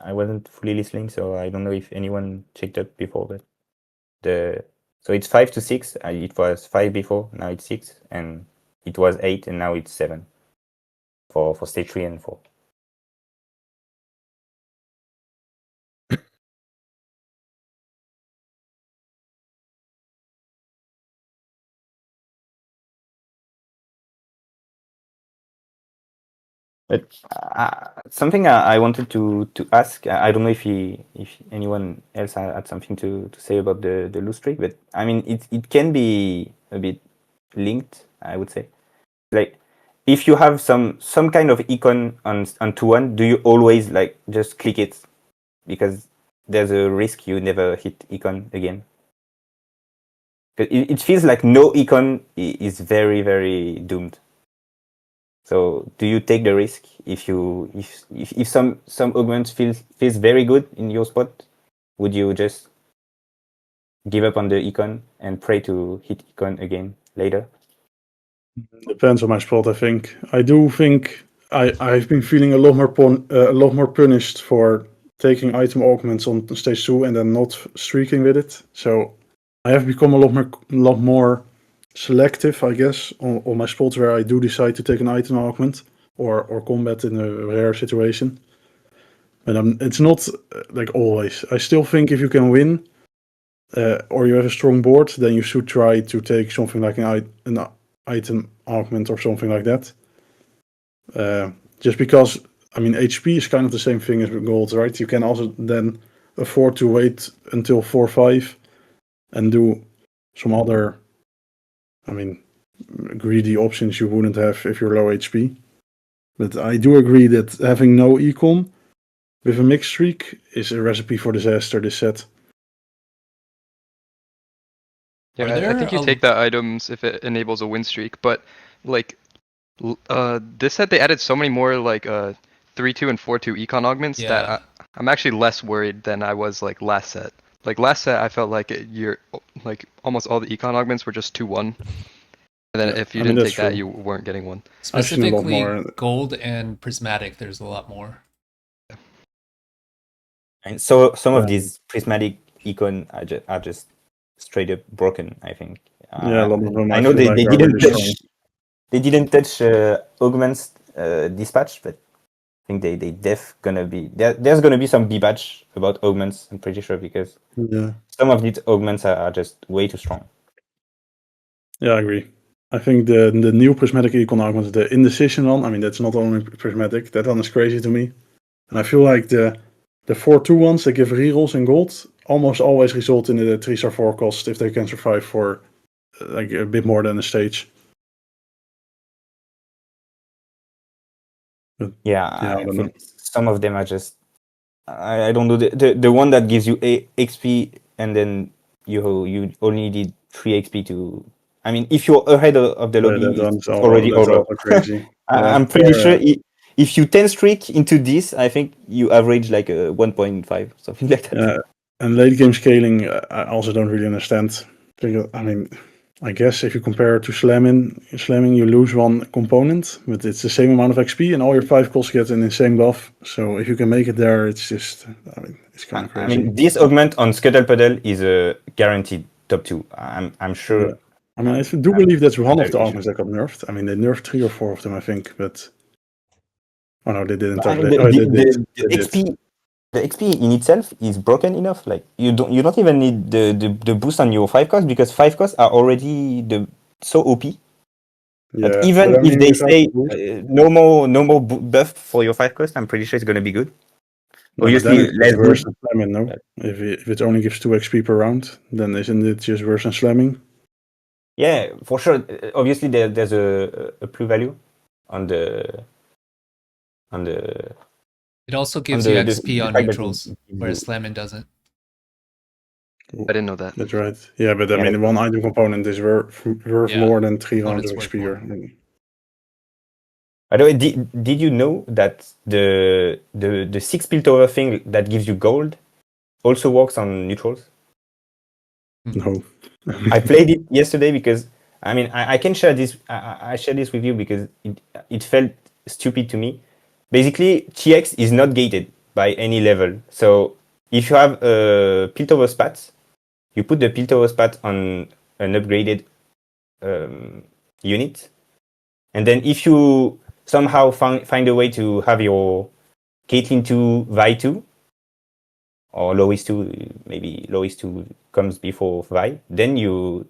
I wasn't fully listening, so I don't know if anyone checked up before that. So it's 5 to 6. It was 5 before, now it's 6, and it was 8, and now it's 7 for stage 3 and 4. But something I wanted to ask, I don't know if anyone else had something to say about the loose streak, but I mean it can be a bit linked, I would say. Like if you have some kind of icon on 2-1, do you always like just click it because there's a risk you never hit icon again? It feels like no icon is very, very doomed. So do you take the risk if some augment feels very good in your spot? Would you just give up on the icon and pray to hit icon again later? Depends on my spot, I think. I do think I've been feeling a lot more punished for taking item augments on stage 2 and then not streaking with it. So I have become a lot more selective, I guess, on my spots where I do decide to take an item augment or combat in a rare situation. But it's not like always. I still think if you can win or you have a strong board, then you should try to take something like an item augment or something like that. Just because, I mean, HP is kind of the same thing as gold, right? You can also then afford to wait until 4-5 and do some other, I mean, greedy options you wouldn't have if you're low HP. But I do agree that having no econ with a mixed streak is a recipe for disaster this set. Yeah, Are I there think you a- take the items if it enables a win streak, but like this set they added so many more like 3-2 and 4-2 econ augments Yeah. that I'm actually less worried than I was like last set. Like last set I felt like you're like almost all the econ augments were just 2-1. And then Yeah, if you I mean, didn't that's take that, true. you weren't getting one. I've seen a lot specifically more. gold and prismatic? There's a lot more. And so some of Yeah. these prismatic icon are just straight up broken, I think. Yeah, a lot of them. I know feel they like are didn't really touch strong. they didn't touch augments dispatch, but I think they gonna be there's gonna be some batch about augments, I'm pretty sure, because Yeah, some of these augments are just way too strong. yeah, I agree. I think the new prismatic econ augment, the indecision one, I mean, that's not only prismatic, that one is crazy to me. And I feel like the 4-2 ones that give rerolls in gold almost always result in a 3-star 4 cost if they can survive for like a bit more than a stage. Yeah, Yeah, I I don't think know. some of them are just I don't know the one that gives you XP and then you only need 3 XP to. I mean, if you're ahead of the Yeah, lobby, that one's it's already that's over. also crazy. Yeah, I'm pretty or, sure if you 10 streak into this, I think you average like a 1.5, something like that. Yeah, and late game scaling, I also don't really understand. I mean, I guess if you compare it to slamming, you lose one component, but it's the same amount of XP, and all your 5 costs get an insane buff. So if you can make it there, it's just, I mean, it's kind of I crazy. mean, this augment on Scuttle Puddle is a guaranteed top 2. I'm sure. Yeah. I mean, I do believe that's one of the very augments that got nerfed. I mean, they nerfed 3 or 4 of them, I think, but oh no, they didn't. I mean, They did. the XP. The XP in itself is broken enough. Like you don't even need the boost on your 5 costs because 5 costs are already so OP. Yeah, That even but I mean, if they without say boost, no more buff for your 5 costs, I'm pretty sure it's gonna be good. no, but then Obviously, it's less worse good. than slamming, no? If it only gives 2 XP per round, then isn't it just worse than slamming? Yeah, for sure. Obviously, there's a plus value on the It also on gives you the XP on fact that neutrals, whereas slamming doesn't. I didn't know that. That's right. Yeah, but I Yeah, mean, one item component is worth Yeah, more than 3 rounds components of worth XP. more. Or, by the way, did you know that the 6 piltover thing that gives you gold also works on neutrals? no. I played it yesterday because I mean I can share this. I share this with you because it felt stupid to me. Basically, T-Hex is not gated by any level. So if you have a piltover spat, you put the piltover spat on an upgraded unit, and then if you somehow find a way to have your Caitlyn 2 Vi 2 or Lois 2, maybe Lois 2 comes before Vi, then you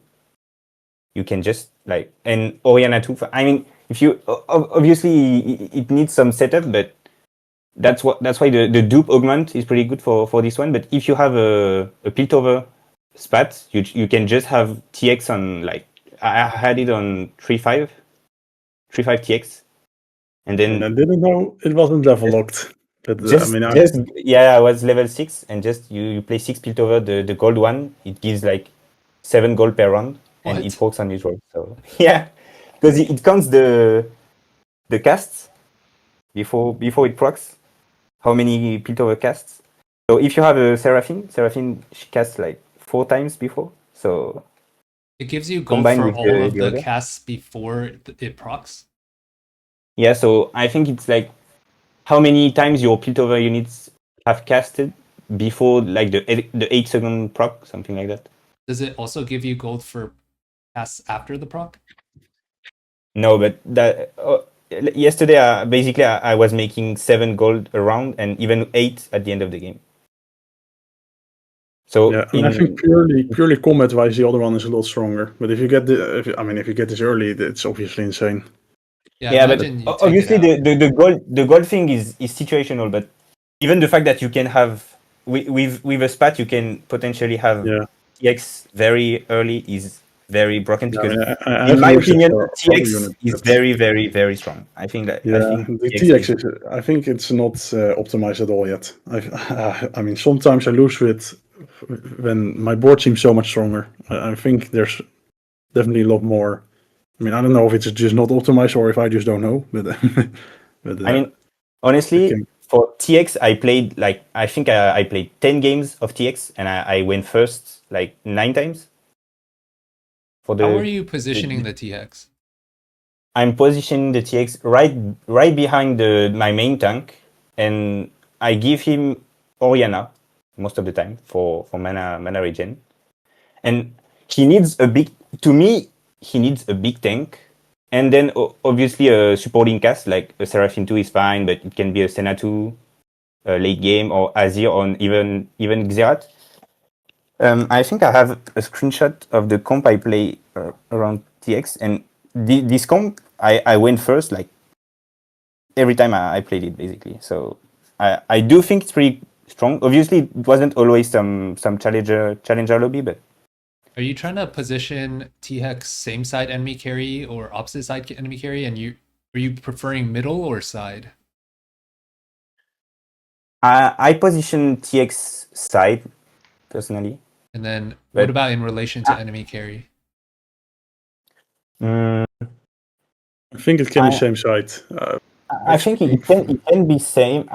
can just like, and Oriana 2. I mean, if you obviously it needs some setup, but that's why the dupe augment is pretty good for this one. But if you have a piltover spat, you can just have TX on, like I had it on 3.5 TX, and then And I didn't know it wasn't level locked. But I mean, I was level 6, and just you play 6 piltover, the gold one, it gives like 7 gold per round, and What? it works on usual. So yeah, because it counts the casts before it procs. How many piltover casts? So if you have a Seraphine she casts like 4 times before. So It gives you gold combined for with all of the the other. casts before it procs. Yeah, so I think it's like how many times your piltover units have casted before like the 8-second proc, something like that. Does it also give you gold for casts after the proc? No, but that yesterday, basically, I was making 7 gold a round and even 8 at the end of the game. So Yeah, and I think purely combat wise, the other one is a lot stronger. But if you get if you get this early, it's obviously insane. Yeah, but imagine you take obviously it out. the gold thing is situational. But even the fact that you can have with a spat, you can potentially have Yeah. TX very early is very broken Yeah, because I in have my used it opinion, for other TX units, is but- very, very, very strong. I think that Yeah, the TX is. I think it's not optimized at all yet. I mean, sometimes I lose with when my board seems so much stronger. I think there's definitely a lot more. I mean, I don't know if it's just not optimized or if I just don't know. But, I mean, honestly, okay. for TX, I played like I think I played 10 games of TX and I went first like 9 times. For the How are you positioning the T-Hex? I'm positioning the TX right behind my main tank, and I give him Oriana most of the time for mana regen. And he needs he needs a big tank, and then obviously a supporting cast like a Seraphine 2 is fine, but it can be a Senna 2 late game or Azir or even Xerath. I think I have a screenshot of the comp I play around TX, and this comp I went first like every time I played it basically. So I do think it's pretty strong. Obviously, it wasn't always some challenger lobby, but Are you trying to position T-Hex same side enemy carry or opposite side enemy carry? And are you preferring middle or side? I position TX side personally. And then But- what about in relation to enemy carry? Mm, I think it can be same side. I think it can be same.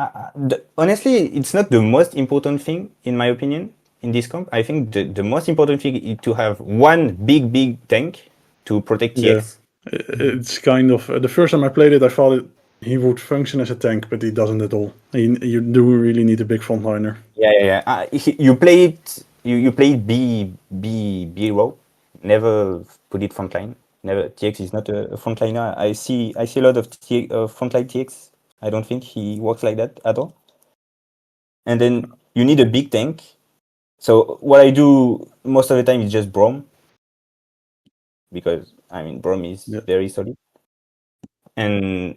Honestly, it's not the most important thing in my opinion in this comp. I think the most important thing is to have one big tank to protect TX. It's kind of the first time I played it, I thought he would function as a tank, but he doesn't at all. You do really need a big frontliner. Yeah. You play it. You play it B row. Never put it frontline. Never. TX is not a frontliner. I see a lot of frontline TX. I don't think he works like that at all. And then you need a big tank. So what I do most of the time is just Braum, because I mean Braum is very solid. And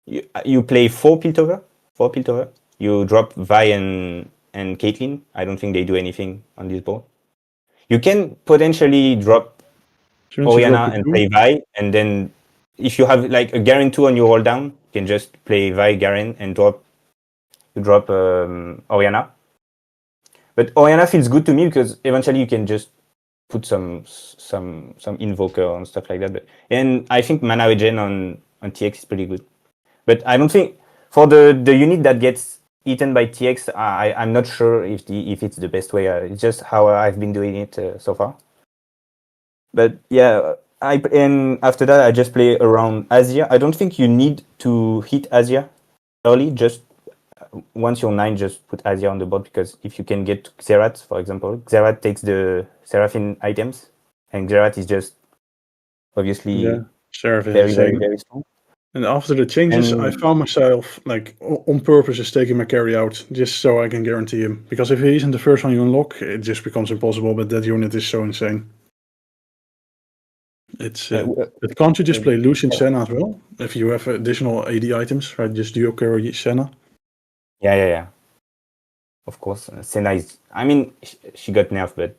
you play 4 Piltover. You drop Vi and Caitlyn. I don't think they do anything on this board. You can potentially drop Oriana and play Vi, and then if you have like a Garen 2 on your roll down, you can just play Vi Garen and drop Oriana. But Oriana feels good to me because eventually you can just put some invoker and stuff like that. And I think mana regen on TX is pretty good. But I don't think for the unit that gets eaten by TX, I'm not sure if it's the best way. It's just how I've been doing it so far. But yeah, and after that I just play around Azir. I don't think you need to hit Azir early. Just once you're 9, just put Azir on the board, because if you can get Xerath, for example, Xerath takes the Seraphine items, and Xerath is just obviously very strong. And after the changes, I found myself like on purpose is taking my carry out just so I can guarantee him. Because if he isn't the first one you unlock, it just becomes impossible. But that unit is so insane. It's but can't you just play Lucian Senna as well if you have additional AD items, right? Just duo carry Senna. Yeah. Of course, Senna is. I mean, she got nerfed, but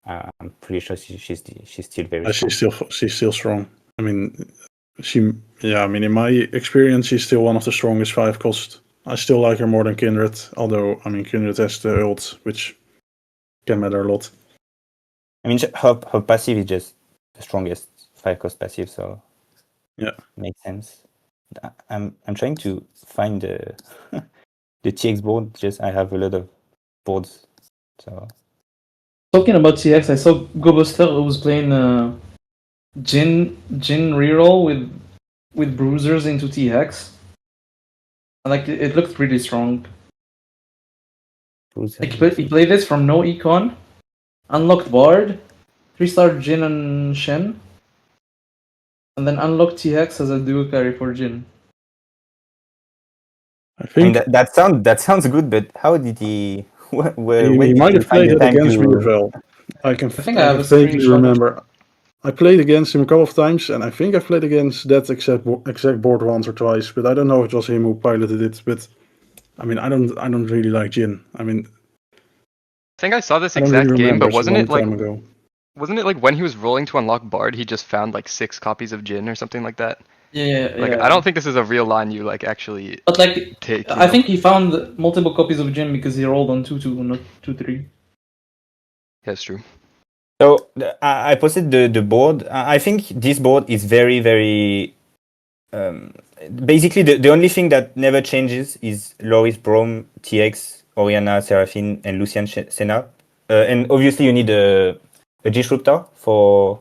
I'm pretty sure she's still very strong. She's still strong. I mean, in my experience, she's still one of the strongest 5-cost. I still like her more than Kindred, although I mean Kindred has the ult, which can matter a lot. I mean, her passive is just the strongest 5-cost passive, so yeah, makes sense. I'm trying to find the TX board. Just I have a lot of boards, so. Talking about TX, I saw GoBuster who was playing Jin reroll with Bruisers into T-Hex. Like it looked pretty strong. Like he played this from no econ, unlocked Bard, 3-star Jin and Shen, And then unlock T-Hex as a duo carry for Jin. I I mean, think that sounds good, but how did he? Where he did might he have find played the it time against me as to? well. I can I think I have a vaguely screenshot. remember. I played against him a couple of times, and I think I've played against that exact board once or twice. But I don't know if it was him who piloted it. But I mean, I don't really like Jin. I mean, I think I saw this I don't really exact game, remember. but It's a wasn't long it like time ago. wasn't it like when he was rolling to unlock Bard, he just found like 6 copies of Jin or something like that? Yeah, Like yeah. I don't think this is a real line you like actually But like, take. I think he found multiple copies of Jin because he rolled on 2-2, not 2-3. Yeah, it's true. So I posted the board. I think this board is very, very. Basically, the only thing that never changes is Loris, Brom, TX, Oriana, Seraphine, and Lucian Senna. And obviously, you need a disruptor for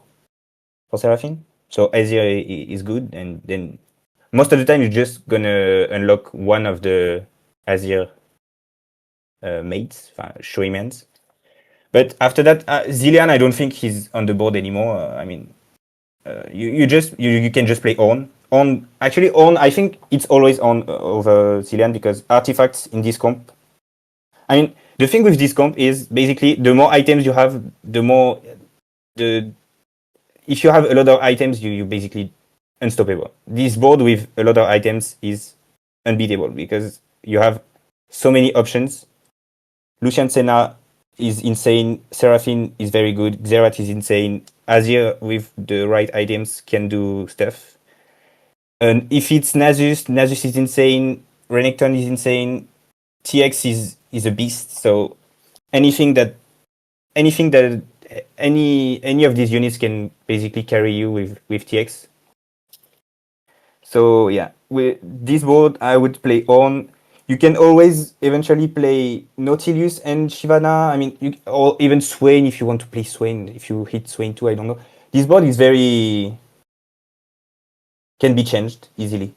Seraphine. So Azir is good, and then most of the time you're just gonna unlock one of the Azir mates, Shoimans. But after that, Zillian, I don't think he's on the board anymore. I mean, you can just play on. Actually, I think it's always on over Zillian because artifacts in this comp. I mean, the thing with this comp is basically the more items you have, the more if you have a lot of items, you basically unstoppable. This board with a lot of items is unbeatable because you have so many options. Lucian Senna is insane. Seraphine is very good. Xerath is insane. Azir with the right items can do stuff. And if it's Nasus is insane. Renekton is insane. TX is a beast. So anything that any of these units can basically carry you with TX. So yeah, with this board I would play on. You can always eventually play Nautilus and Shyvana. I mean, or even Swain if you want to play Swain. If you hit Swain too, I don't know. This board is very can be changed easily.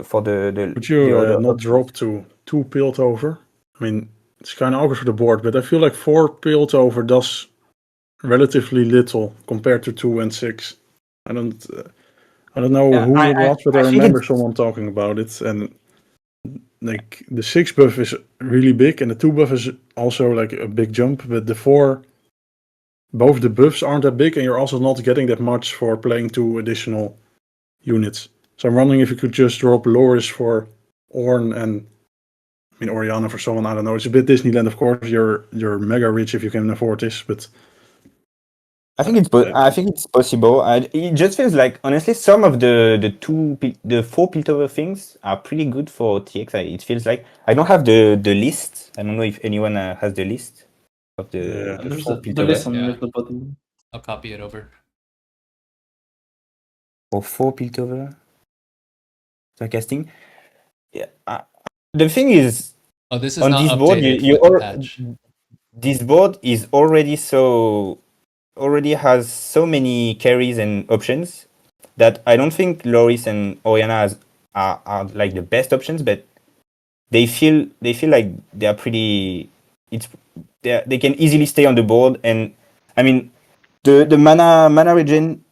For the Would you the other not options. drop to 2 Piltover? I mean, it's kind of awkward for the board, but I feel like 4 Piltover does relatively little compared to 2 and 6. I don't know Yeah, who it was, but I I think remember it's- someone talking about it. And like the 6 buff is really big, and the 2 buff is also like a big jump. But the 4, both the buffs aren't that big, and you're also not getting that much for playing 2 additional units. So I'm wondering if you could just drop Loris for Ornn and Oriana for someone, I don't know. It's a bit Disneyland, of course. You're mega rich if you can afford this, but I think it's possible. It just feels like honestly some of the 4 Piltover things are pretty good for TX. It feels like I don't have the list. I don't know if anyone has the list of the There's 4 the list Piltover. on Yeah. the bottom. I'll copy it over. For 4 Piltover casting. Yeah. The thing is Oh, this is on not this board updated with the patch. this board is already has so many carries and options that I don't think Loris and Oriana are like the best options, but they feel like they are pretty. They can easily stay on the board, and I mean the mana regen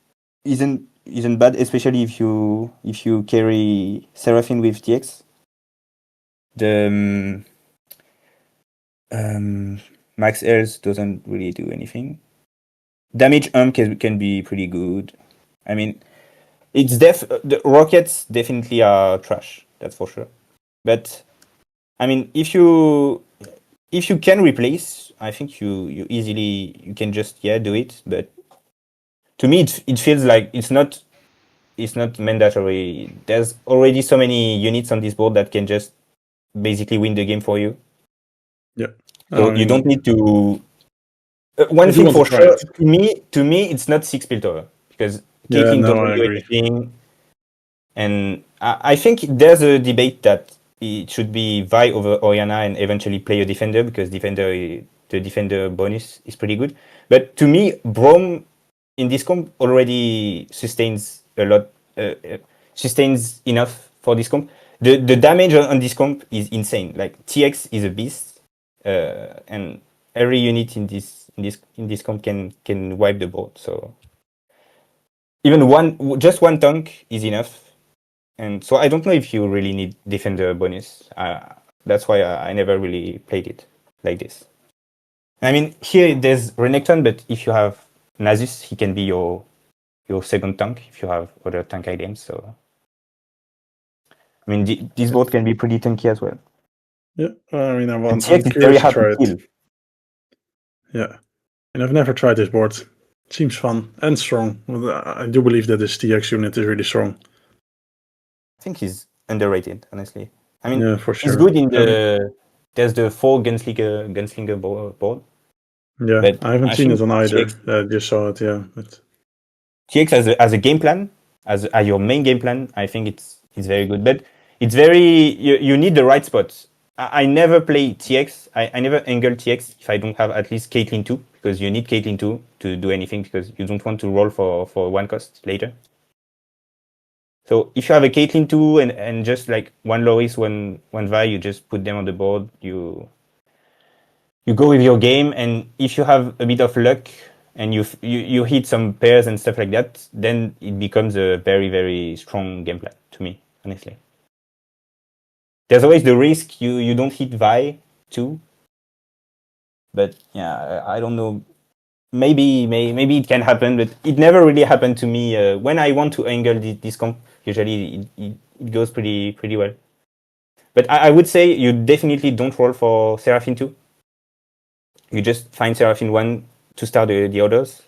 isn't bad, especially if you carry Seraphine with TX. The Max Health doesn't really do anything. Damage can be pretty good. I mean, it's the rockets definitely are trash. That's for sure. But I mean, if you can replace, I think you easily you can just do it. But to me, it feels like it's not mandatory. There's already so many units on this board that can just basically win the game for you. yeah. So you don't need to. I One do thing want to for try sure, it. to me, it's not 6 Piltover because Yeah, Caitlyn no, doesn't I do agree. anything, and I think there's a debate that it should be Vi over Oriana and eventually play a defender because the defender bonus is pretty good. But to me, Braum in this comp already sustains a lot, sustains enough for this comp. The damage on this comp is insane. Like TX is a beast, and every unit in this comp can wipe the board. So even just one tank is enough. And so I don't know if you really need defender bonus. That's why I never really played it like this. I mean, here there's Renekton, but if you have Nasus, he can be your second tank if you have other tank items. So, I mean, these both can be pretty tanky as well. Yeah, I mean, I'm TX is very curious to hard try to kill. it. Yeah, and I've never tried this board. It seems fun and strong. Well, I do believe that this TX unit is really strong. I think he's underrated, honestly. I mean, Yeah, for sure. he's good in there's the 4 gunslinger board. Yeah, but I haven't I seen think it on either. TX I just saw it. Yeah, but TX as a game plan, as your main game plan, I think it's very good. But it's very you need the right spots. I never play TX. I never angle TX if I don't have at least Caitlyn 2, because you need Caitlyn 2 to do anything, because you don't want to roll for 1 cost later. So if you have a Caitlyn 2 and just like 1 Loris, 1 Vi, you just put them on the board. You go with your game, and if you have a bit of luck and you hit some pairs and stuff like that, then it becomes a very, very strong game plan to me, honestly. There's always the risk you don't hit Vi too. But yeah, I don't know. Maybe it can happen, but it never really happened to me. When I want to angle this comp, usually it goes pretty well. But I would say you definitely don't roll for Seraphine 2. You just find Seraphine 1 to start the others,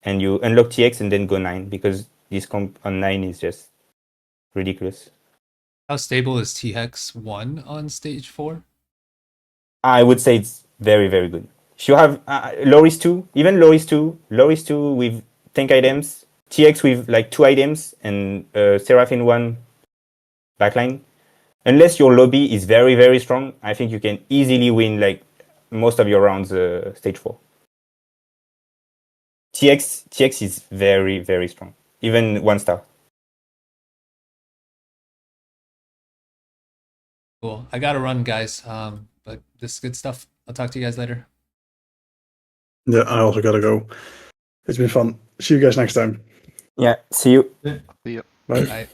and you unlock TX and then go 9, because this comp on 9 is just ridiculous. How stable is T-Hex 1 on stage 4? I would say it's very, very good. If you have Loris 2, even Loris 2 with tank items, TX with like 2 items, and Seraphine 1 backline, unless your lobby is very, very strong, I think you can easily win like most of your rounds stage 4. TX is very, very strong, even 1 star. Cool. I gotta run, guys. But this is good stuff. I'll talk to you guys later. yeah, I also gotta go. It's been fun. See you guys next time. Yeah, see you. See ya. Bye. Bye.